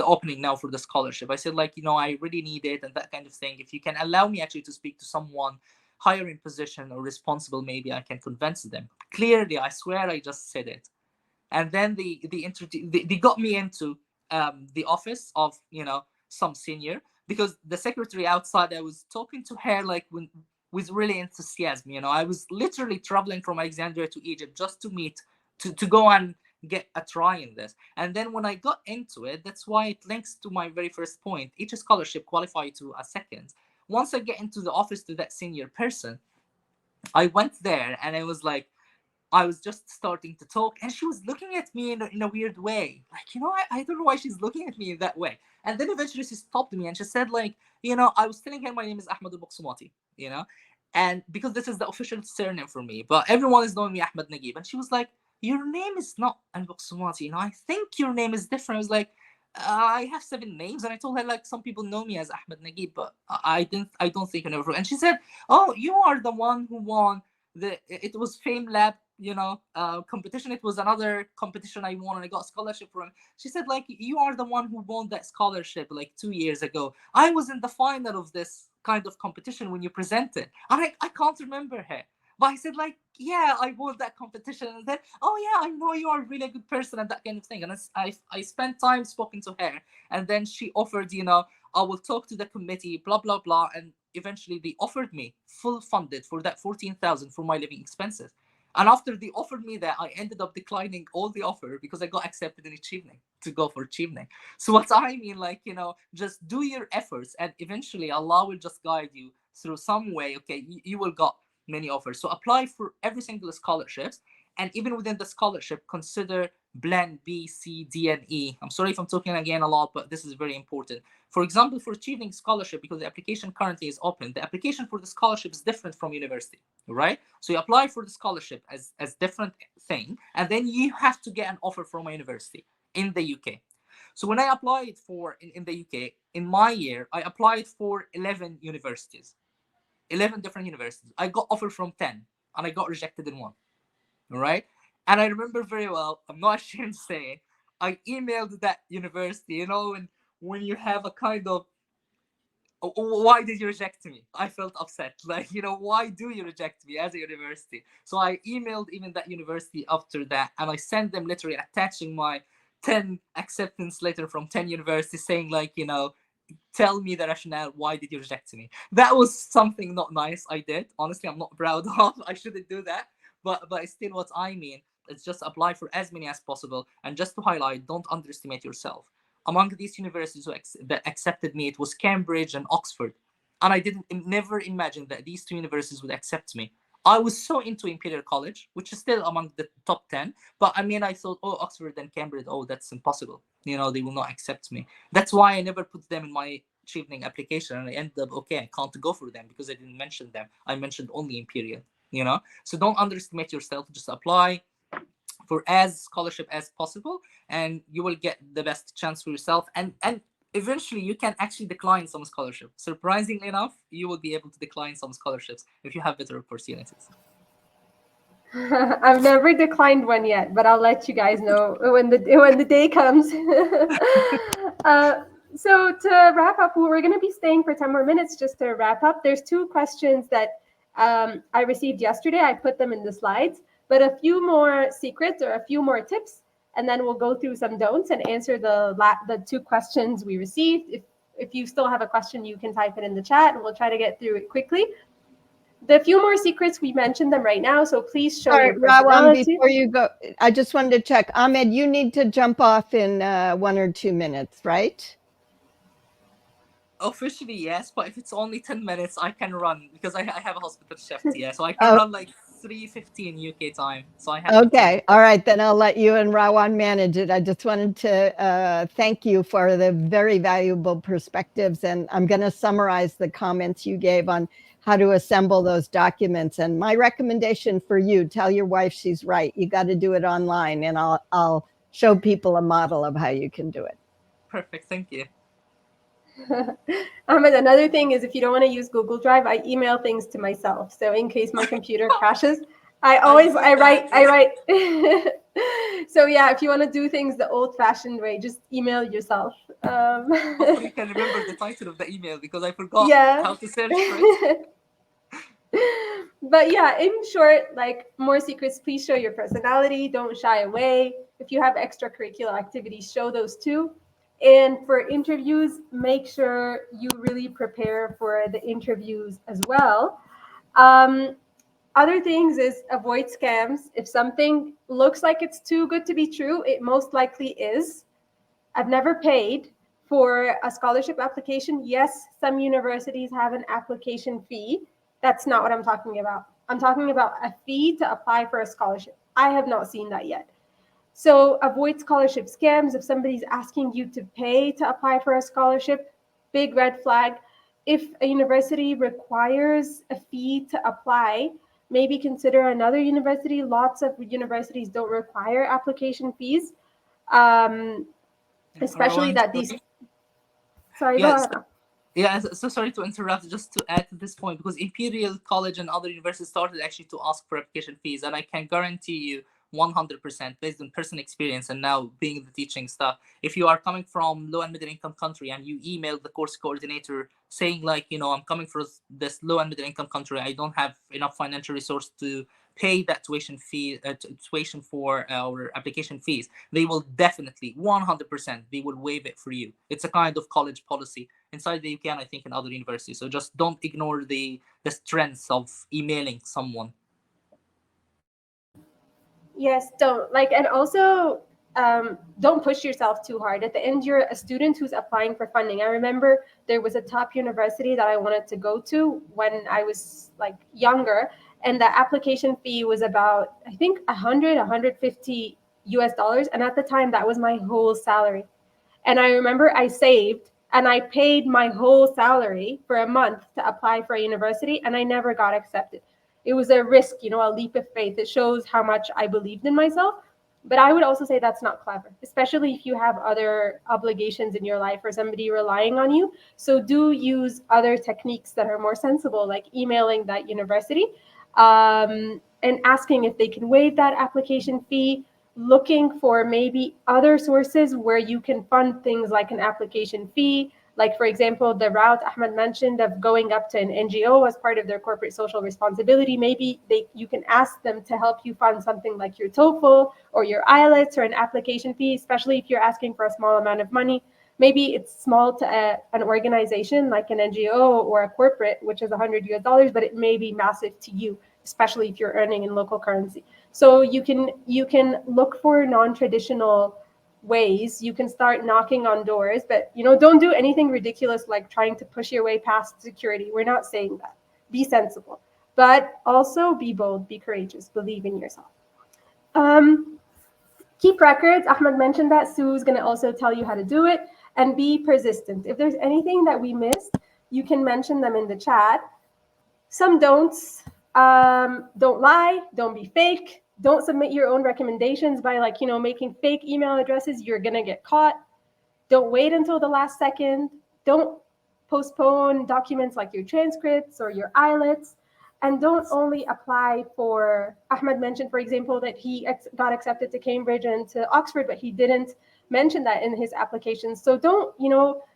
opening now for the scholarship. I said, like, I really need it and that kind of thing. If you can allow me actually to speak to someone higher in position or responsible, maybe I can convince them. Clearly, I swear I just said it. And then they got me into the office of some senior, because the secretary outside, I was talking to her like with really enthusiasm. I was literally traveling from Alexandria to Egypt just to meet, to go and get a try in this. And then when I got into it, that's why it links to my very first point. Each scholarship qualify to a second. Once I get into the office to that senior person, I went there and I was just starting to talk, and she was looking at me in a weird way. Like, I don't know why she's looking at me in that way. And then eventually she stopped me and she said, like, I was telling her my name is Ahmed al-Buqsumati. And because this is the official surname for me, but everyone is knowing me Ahmed Nagib. And she was like, your name is not al-Buqsumati, I think your name is different. I was like, I have 7 names. And I told her, like, some people know me as Ahmed Nagib, but I don't think you never. And she said, oh, you are the one who won it was Fame Lab competition. It was another competition I won and I got a scholarship from. She said, like, you are the one who won that scholarship like 2 years ago. I was in the final of this kind of competition when you presented. I can't remember her, but I said, like, yeah, I won that competition. And then, oh yeah, I know you are a really good person and that kind of thing. And I spent time speaking to her, and then she offered, I will talk to the committee, blah blah blah, and eventually they offered me full funded for that 14,000 for my living expenses. And after they offered me that, I ended up declining all the offer because I got accepted in Achieving to go for Achieving. So what I mean, like, just do your efforts, and eventually Allah will just guide you through some way. Okay, you will got many offers. So apply for every single scholarships, and even within the scholarship, consider blend B, C, D, and E. I'm sorry if I'm talking again a lot, but this is very important. For example, for Achieving scholarship, because the application currently is open, the application for the scholarship is different from university, right? So you apply for the scholarship as different thing, and then you have to get an offer from a university in the UK. So when I applied for in the UK, in my year, I applied for 11 universities, 11 different universities. I got offer from 10, and I got rejected in one, all right? And I remember very well, I'm not ashamed to say, I emailed that university, and when you have a kind of, why did you reject me? I felt upset. Like, why do you reject me as a university? So I emailed even that university after that, and I sent them literally attaching my 10 acceptance letter from 10 universities saying, like, tell me the rationale. Why did you reject me? That was something not nice I did. Honestly, I'm not proud of. I shouldn't do that. But it's still what I mean. It's just apply for as many as possible. And just to highlight, don't underestimate yourself. Among these universities that accepted me, it was Cambridge and Oxford. And I didn't never imagine that these two universities would accept me. I was so into Imperial College, which is still among the top 10. But I mean, I thought, oh, Oxford and Cambridge, oh, that's impossible. They will not accept me. That's why I never put them in my chevening application, and I ended up, okay, I can't go for them because I didn't mention them. I mentioned only Imperial. So don't underestimate yourself. Just apply for as scholarship as possible, and you will get the best chance for yourself. And eventually you can actually decline some scholarship. Surprisingly enough, you will be able to decline some scholarships if you have better opportunities. I've never declined one yet, but I'll let you guys know when the day comes. uh, so to wrap up, we're going to be staying for 10 more minutes just to wrap up. There's two questions that I received yesterday. I put them in the slides, but a few more secrets or a few more tips, and then we'll go through some don'ts and answer the two questions we received. If you still have a question, you can type it in the chat, and we'll try to get through it quickly. The few more secrets, we mentioned them right now, so please show your Rawan, personality. before you go, I just wanted to check. Ahmed, you need to jump off in 1 or 2 minutes, right? Officially, yes, but if it's only 10 minutes, I can run because I have a hospital shift, yeah. So I can Oh, run like 3:15 UK time. So I have 15 okay. minutes. All right. Then I'll let you and Rawan manage it. I just wanted to thank you for the very valuable perspectives. And I'm going to summarize the comments you gave on how to assemble those documents. And my recommendation for you, tell your wife she's right. You got to do it online, and I'll show people a model of how you can do it. Perfect, thank you. Ahmed, another thing is if you don't want to use Google Drive, I email things to myself. So in case my computer crashes, I write. So yeah, if you want to do things the old-fashioned way, just email yourself. Hopefully you can remember the title of the email because I forgot Yeah. how to search for it. But yeah, in short, like more secrets, please show your personality. Don't shy away. If you have extracurricular activities, show those too. And for interviews, make sure you really prepare for the interviews as well. Um, Other things is avoid scams. If something looks like it's too good to be true, it most likely is. I've never paid for a scholarship application. Yes, some universities have an application fee. That's not what I'm talking about. I'm talking about a fee to apply for a scholarship. I have not seen that yet. So avoid scholarship scams. If somebody's asking you to pay to apply for a scholarship, big red flag. If a university requires a fee to apply, maybe consider another university. Lots of universities don't require application fees. Um, Especially Rawan, that these. sorry. Sorry, go Yeah, ahead. yeah, so sorry to interrupt. Just to add to this point, because Imperial College and other universities started actually to ask for application fees, and I can guarantee you 100% based on personal experience and now being the teaching staff, if you are coming from low and middle income country and you email the course coordinator saying, like, I'm coming from this low and middle income country, I don't have enough financial resource to pay that tuition for our application fees, they will definitely 100% they will waive it for you. It's a kind of college policy inside the UK and I think in other universities. So just don't ignore the strengths of emailing someone. Yes, don't like, and also don't push yourself too hard. At the end, you're a student who's applying for funding. I remember there was a top university that I wanted to go to when I was like younger, and the application fee was about, I think, 150 US dollars, and at the time that was my whole salary. And I remember I saved and I paid my whole salary for a month to apply for a university, and I never got accepted. It was a risk, a leap of faith. It shows how much I believed in myself. But I would also say that's not clever, especially if you have other obligations in your life or somebody relying on you. So do use other techniques that are more sensible, like emailing that university. and asking if they can waive that application fee, looking for maybe other sources where you can fund things like an application fee. Like, for example, the route Ahmed mentioned of going up to an NGO as part of their corporate social responsibility. Maybe you can ask them to help you fund something like your TOEFL or your IELTS or an application fee, especially if you're asking for a small amount of money. Maybe it's small to an organization like an NGO or a corporate, which is $100 US, but it may be massive to you, especially if you're earning in local currency. So you can look for non-traditional ways. You can start knocking on doors, but don't do anything ridiculous like trying to push your way past security. We're not saying that. Be sensible, but also be bold, be courageous, believe in yourself. Keep records. Ahmed mentioned that. Sue's going to also tell you how to do it, and be persistent. If there's anything that we missed, you can mention them in the chat. Some don'ts. Don't lie. Don't be fake. Don't submit your own recommendations by making fake email addresses. You're going to get caught. Don't wait until the last second. Don't postpone documents like your transcripts or your IELTS. And don't only apply for, Ahmed mentioned, for example, that he got accepted to Cambridge and to Oxford, but he didn't mention that in his application. So don't,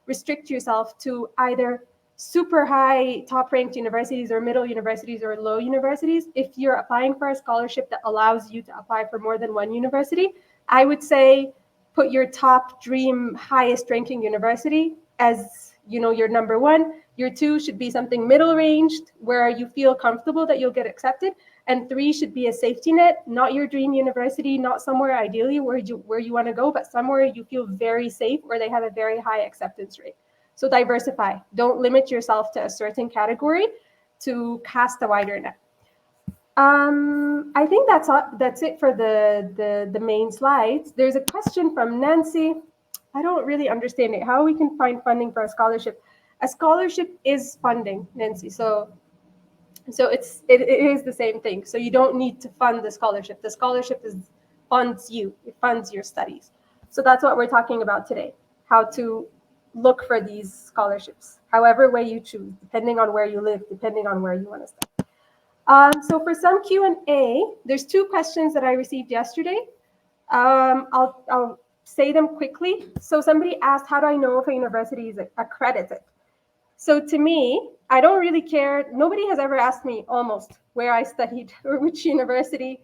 restrict yourself to either super high top ranked universities or middle universities or low universities. If you're applying for a scholarship that allows you to apply for more than one university, I would say put your top dream highest ranking university as your number one. Your two should be something middle ranged where you feel comfortable that you'll get accepted, and three should be a safety net, not your dream university, not somewhere ideally where you want to go, but somewhere you feel very safe, where they have a very high acceptance rate. So diversify. Don't limit yourself to a certain category to cast a wider net. I think that's it for the main slides. There's a question from Nancy. I don't really understand it. How we can find funding for a scholarship? A scholarship is funding, Nancy. So it is the same thing. So you don't need to fund the scholarship. The scholarship funds you. It funds your studies. So that's what we're talking about today. How to look for these scholarships, however way you choose, depending on where you live, depending on where you want to study. So for some Q&A, there's two questions that I received yesterday. I'll say them quickly. So somebody asked, how do I know if a university is accredited? So to me, I don't really care. Nobody has ever asked me almost where I studied or which university.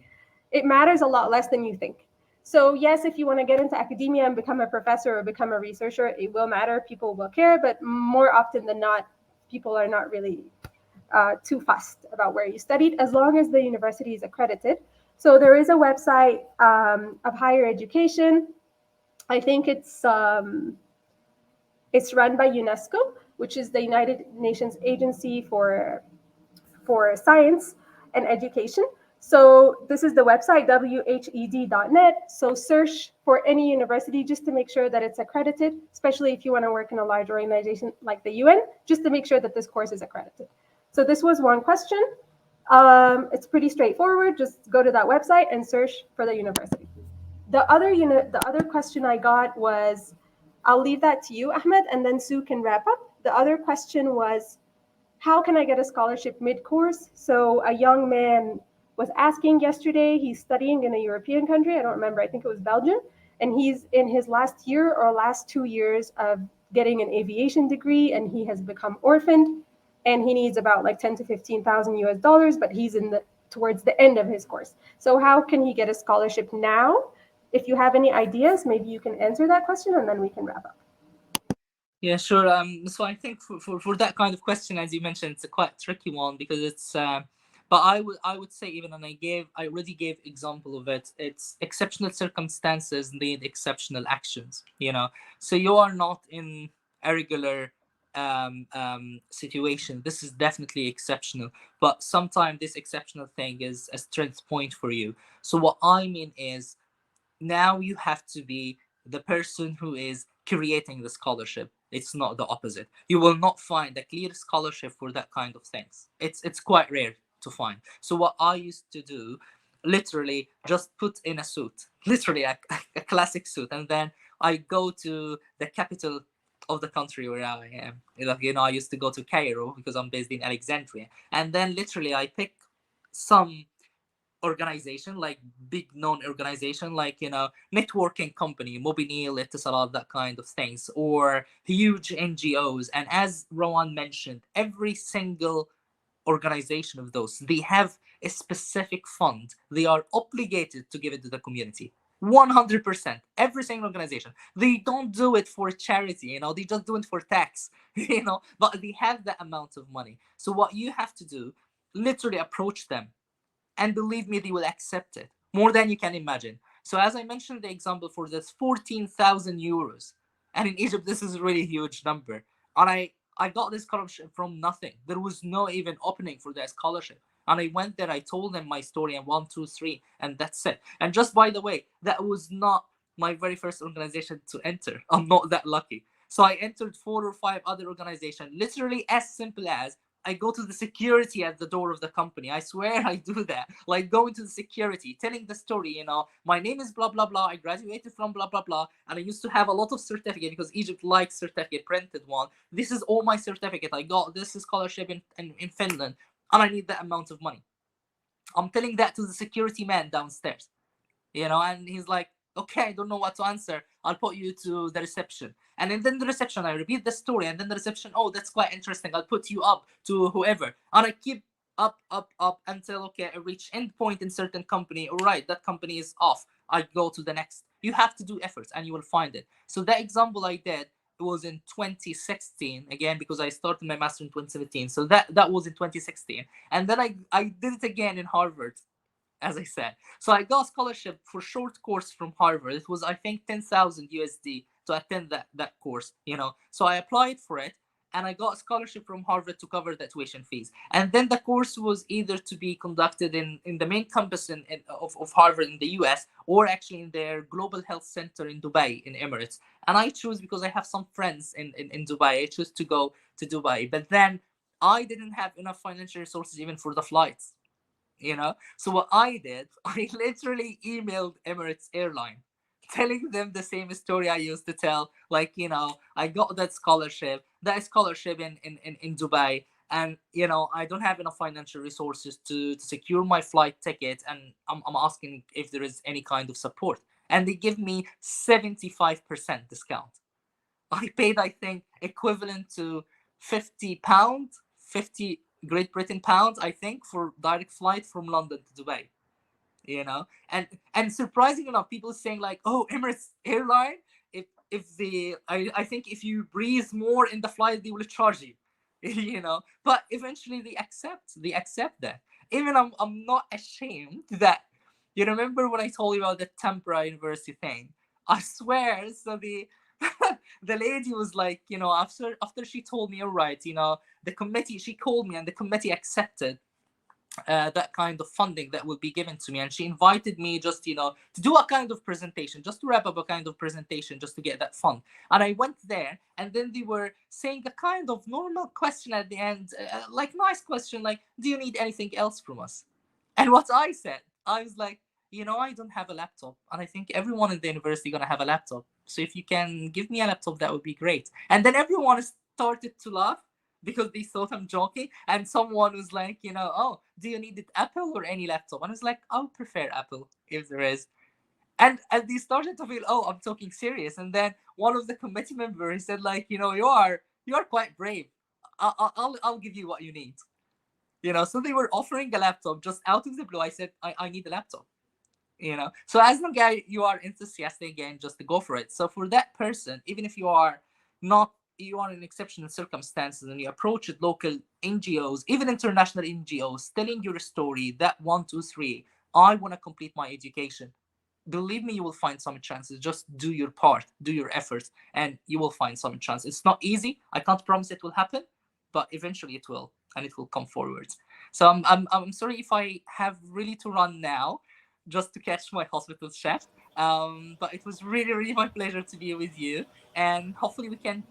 It matters a lot less than you think. So yes, if you want to get into academia and become a professor or become a researcher, it will matter. People will care, but more often than not, people are not really too fussed about where you studied, as long as the university is accredited. So there is a website of higher education. I think it's run by UNESCO, which is the United Nations Agency for Science and Education. So this is the website, whed.net. So search for any university just to make sure that it's accredited, especially if you want to work in a large organization like the UN, just to make sure that this course is accredited. So this was one question. It's pretty straightforward. Just go to that website and search for the university. The other question I got was, I'll leave that to you, Ahmed, and then Sue can wrap up. The other question was, how can I get a scholarship mid-course? So a young man was asking yesterday. He's studying in a European country. I don't remember. I think it was Belgium. And he's in his last year or last 2 years of getting an aviation degree, and he has become orphaned. And he needs about like 10 to 15,000 US dollars, but he's towards the end of his course. So how can he get a scholarship now? If you have any ideas, maybe you can answer that question, and then we can wrap up. Yeah, sure. So I think for that kind of question, as you mentioned, it's a quite tricky one, because it's. But I would say, even, and I already gave example of it. It's exceptional circumstances need exceptional actions. So you are not in a regular situation. This is definitely exceptional, but sometimes this exceptional thing is a strength point for you. So what I mean is, now you have to be the person who is creating the scholarship. It's not the opposite. You will not find a clear scholarship for that kind of things. It's quite rare to find. So what I used to do, literally just put in a suit, literally a classic suit, and then I go to the capital of the country where I am. I used to go to Cairo because I'm based in Alexandria, and then literally I pick some organization, like big known organization, like networking company, Mobinil, Etisalat, that kind of things, or huge NGOs. And as Rawan mentioned, every single organization of those, they have a specific fund. They are obligated to give it to the community. 100%. Every single organization. They don't do it for charity, they just do it for tax, but they have that amount of money. So what you have to do, literally approach them, and believe me, they will accept it more than you can imagine. So as I mentioned, the example for this 14,000 euros, and in Egypt this is a really huge number, and I got this scholarship from nothing. There was no even opening for that scholarship, and I went there. I told them my story and 1, 2, 3, and that's it. And just by the way, that was not my very first organization to enter. I'm not that lucky. So I entered 4 or 5 other organizations, literally as simple as I go to the security at the door of the company. I swear I do that. Like going to the security, telling the story, my name is blah, blah, blah. I graduated from blah, blah, blah. And I used to have a lot of certificate because Egypt likes certificate, printed one. This is all my certificate. I got this scholarship in Finland, and I need that amount of money. I'm telling that to the security man downstairs, and he's like, okay, I don't know what to answer. I'll put you to the reception. And then the reception, I repeat the story. And then the reception, oh, that's quite interesting. I'll put you up to whoever. And I keep up, up, up until, okay, I reach end point in certain company. All right, that company is off. I go to the next. You have to do efforts and you will find it. So that example I did, it was in 2016, again, because I started my master in 2017. So that was in 2016. And then I did it again in Harvard, as I said. So I got a scholarship for short course from Harvard. It was, I think, 10,000 USD to attend that course, So I applied for it, and I got a scholarship from Harvard to cover the tuition fees. And then the course was either to be conducted in the main campus of Harvard in the US, or actually in their Global Health Center in Dubai, in Emirates. And I chose, because I have some friends in Dubai, I chose to go to Dubai. But then I didn't have enough financial resources even for the flights. So what I did, I literally emailed Emirates Airline, telling them the same story I used to tell. Like, I got that scholarship in Dubai, and I don't have enough financial resources to secure my flight ticket, and I'm asking if there is any kind of support. And they give me 75% discount. I paid, I think, equivalent to £50, 50 Great Britain pounds, I think, for direct flight from London to Dubai. And surprising enough, people saying like, oh, Emirates Airline, if I think if you breathe more in the flight, they will charge you. But eventually they accept that. Even I'm not ashamed that, you remember when I told you about the Tampere University thing? I swear. So the lady was like, after she told me, all right, the committee, she called me, and the committee accepted that kind of funding that will be given to me. And she invited me just, to do a kind of presentation, just to wrap up a kind of presentation, just to get that fund. And I went there, and then they were saying a kind of normal question at the end, like nice question, like, do you need anything else from us? And what I said, I was like, I don't have a laptop, and I think everyone in the university gonna have a laptop. So if you can give me a laptop, that would be great. And then everyone started to laugh because they thought I'm joking. And someone was like, oh, do you need it Apple or any laptop? And I was like, I'll prefer Apple if there is. And they started to feel, oh, I'm talking serious. And then one of the committee members said, like, you are quite brave. I'll give you what you need. So they were offering a laptop just out of the blue. I said, I need a laptop. So as long as you are enthusiastic, again, just to go for it. So for that person, even if you are in exceptional circumstances, and you approach it, local NGOs, even international NGOs, telling your story, that 1, 2, 3, I want to complete my education. Believe me, you will find some chances. Just do your part, do your efforts, and you will find some chance. It's not easy. I can't promise it will happen, but eventually it will, and it will come forward. So I'm sorry if I have really to run now, just to catch my hospital shift. But it was really, really my pleasure to be with you, and hopefully we can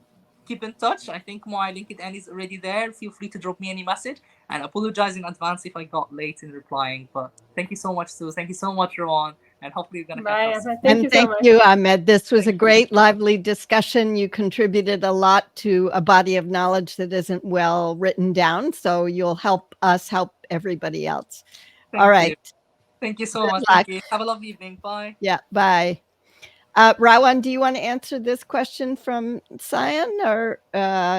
keep in touch. I think my LinkedIn is already there. Feel free to drop me any message, and apologize in advance if I got late in replying. But thank you so much, Sue. Thank you so much, Rawan, and hopefully we're gonna catch Bye, up soon. Ahmed. Thank And you so thank much. you, Ahmed. This was a Thank you. great, lively discussion. You contributed a lot to a body of knowledge that isn't well written down. So you'll help us help everybody else. All Thank you. right. Thank you so Good much. luck. Thank you. Have a lovely evening. Bye. Yeah, bye. Rawan, do you want to answer this question from Cyan, or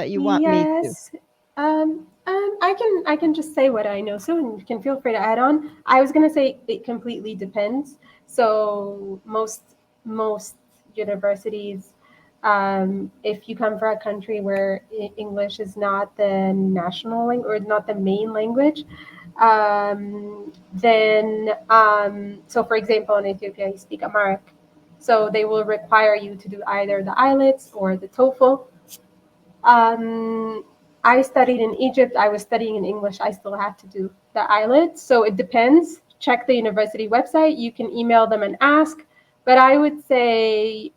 you want me to? Yes. I can just say what I know, so and you can feel free to add on. I was gonna say it completely depends. So most universities, if you come from a country where English is not the national language or not the main language, then so for example in Ethiopia you speak Amharic, so they will require you to do either the IELTS or the TOEFL. um, I studied in Egypt. I was studying in English. I still have to do the IELTS. So it depends. Check the university website. You can email them and ask. But I would say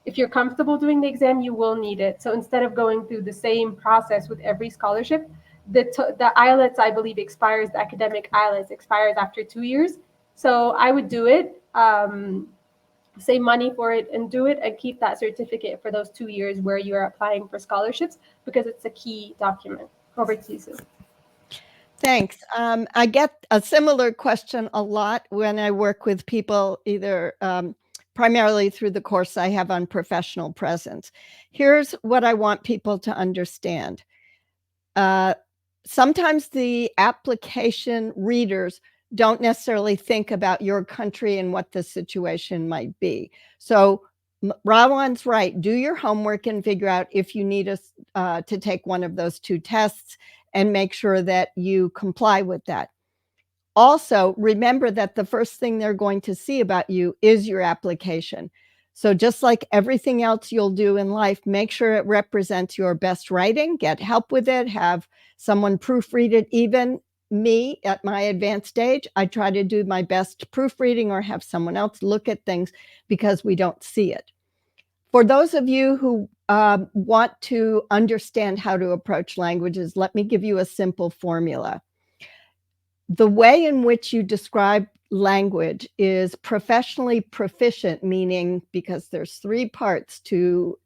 if you're comfortable doing the exam, you will need it. So instead of going through the same process with every scholarship, the IELTS, I believe, expires, the academic IELTS expires after 2 years. So I would do it. Save money for it and do it and keep that certificate for those 2 years where you're applying for scholarships because it's a key document. Over to you, Sue. Thanks. I get a similar question a lot when I work with people, either primarily through the course I have on professional presence. Here's what I want people to understand. Sometimes the application readers don't necessarily think about your country and what the situation might be. So Rawan's right. Do your homework and figure out if you need us to take one of those two tests and make sure that you comply with that. Also, remember that the first thing they're going to see about you is your application. So just like everything else you'll do in life, make sure it represents your best writing, get help with it, have someone proofread it. Even me at my advanced stage, I try to do my best proofreading or have someone else look at things because we don't see it. For those of you who want to understand how to approach languages, let me give you a simple formula. The way in which you describe language is professionally proficient, meaning because there's three parts to,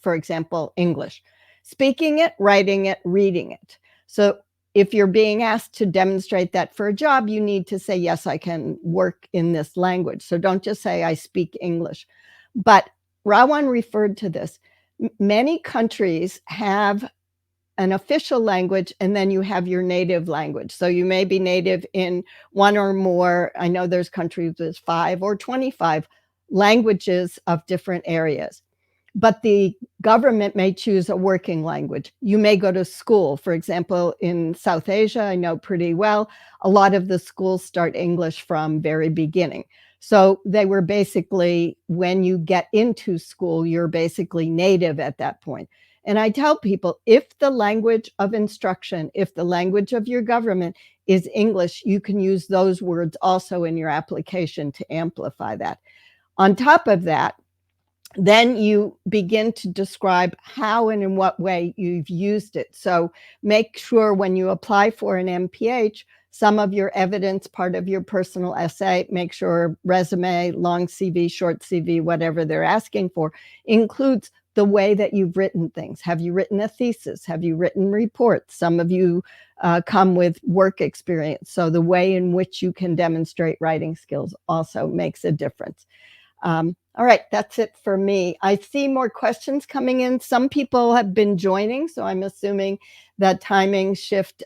for example, English: speaking it, writing it, reading it. So if you're being asked to demonstrate that for a job, you need to say, yes, I can work in this language. So don't just say I speak English. But Rawan referred to this. Many countries have an official language, and then you have your native language. So you may be native in one or more. I know there's countries with 5 or 25 languages of different areas, but the government may choose a working language. You may go to school. For example, in South Asia, I know pretty well, a lot of the schools start English from very beginning. So they were basically, when you get into school, you're basically native at that point. And I tell people, if the language of instruction, if the language of your government is English, you can use those words also in your application to amplify that. On top of that, then you begin to describe how and in what way you've used it. So make sure when you apply for an MPH, some of your evidence, part of your personal essay, make sure resume, long CV, short CV, whatever they're asking for, includes the way that you've written things. Have you written a thesis? Have you written reports? Some of you come with work experience. So the way in which you can demonstrate writing skills also makes a difference. All right, that's it for me. I see more questions coming in. Some people have been joining, so I'm assuming that timing shift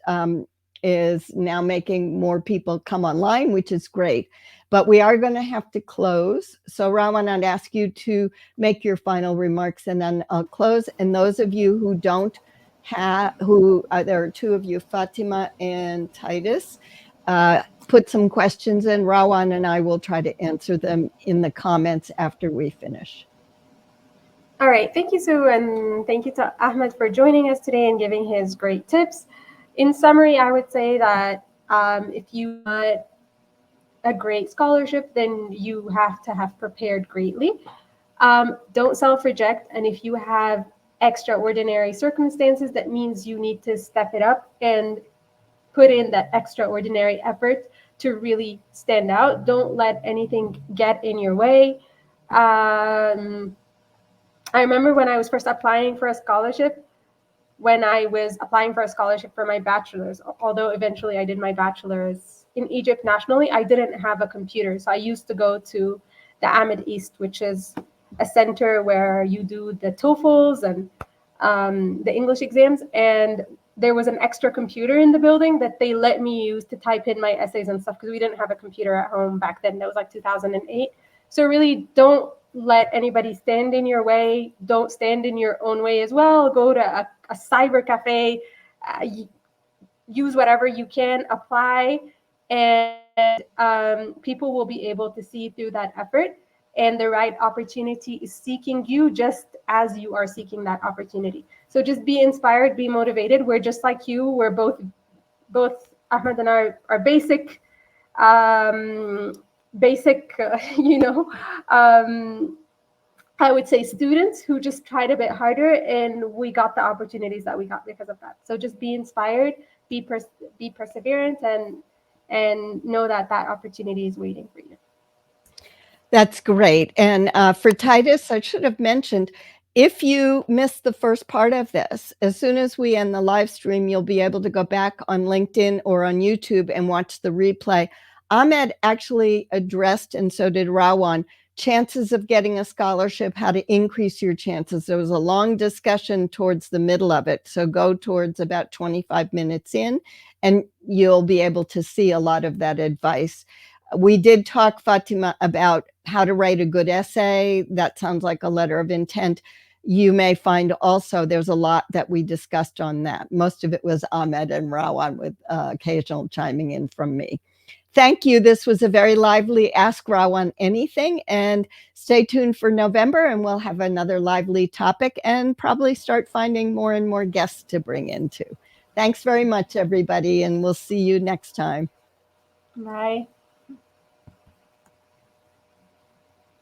is now making more people come online, which is great. But we are going to have to close. So Rawan, I'd ask you to make your final remarks and then I'll close. And those of you who don't have, there are two of you, Fatima and Titus, put some questions in. Rawan and I will try to answer them in the comments after we finish. All right. Thank you, Sue. And thank you to Ahmed for joining us today and giving his great tips. In summary, I would say that if you want a great scholarship, then you have to have prepared greatly. Don't self-reject. And if you have extraordinary circumstances, that means you need to step it up and put in that extraordinary effort to really stand out. Don't let anything get in your way. I remember when I was first applying for a scholarship, when I was applying for a scholarship for my bachelor's. Although eventually I did my bachelor's in Egypt nationally, I didn't have a computer. So I used to go to the Ahmed East, which is a center where you do the TOEFLs and the English exams. And there was an extra computer in the building that they let me use to type in my essays and stuff because we didn't have a computer at home back then. That was like 2008. So really, don't let anybody stand in your way. Don't stand in your own way as well. Go to a cyber cafe. Use whatever you can, apply, and people will be able to see through that effort. And the right opportunity is seeking you just as you are seeking that opportunity. So just be inspired, be motivated. We're just like you. We're both Ahmed and I are basic, you know, um, I would say students who just tried a bit harder, and we got the opportunities that we got because of that. So just be inspired, be perseverant, and know that that opportunity is waiting for you. That's great. And for Titus, I should have mentioned, if you missed the first part of this, as soon as we end the live stream, you'll be able to go back on LinkedIn or on YouTube and watch the replay. Ahmed actually addressed, and so did Rawan, chances of getting a scholarship, how to increase your chances. There was a long discussion towards the middle of it. So go towards about 25 minutes in, and you'll be able to see a lot of that advice. We did talk, Fatima, about how to write a good essay. That sounds like a letter of intent. You may find also there's a lot that we discussed on that. Most of it was Ahmed and Rawan with occasional chiming in from me. Thank you. This was a very lively Ask Rawan Anything, and stay tuned for November, and we'll have another lively topic and probably start finding more and more guests to bring into. Thanks very much, everybody, and we'll see you next time. Bye.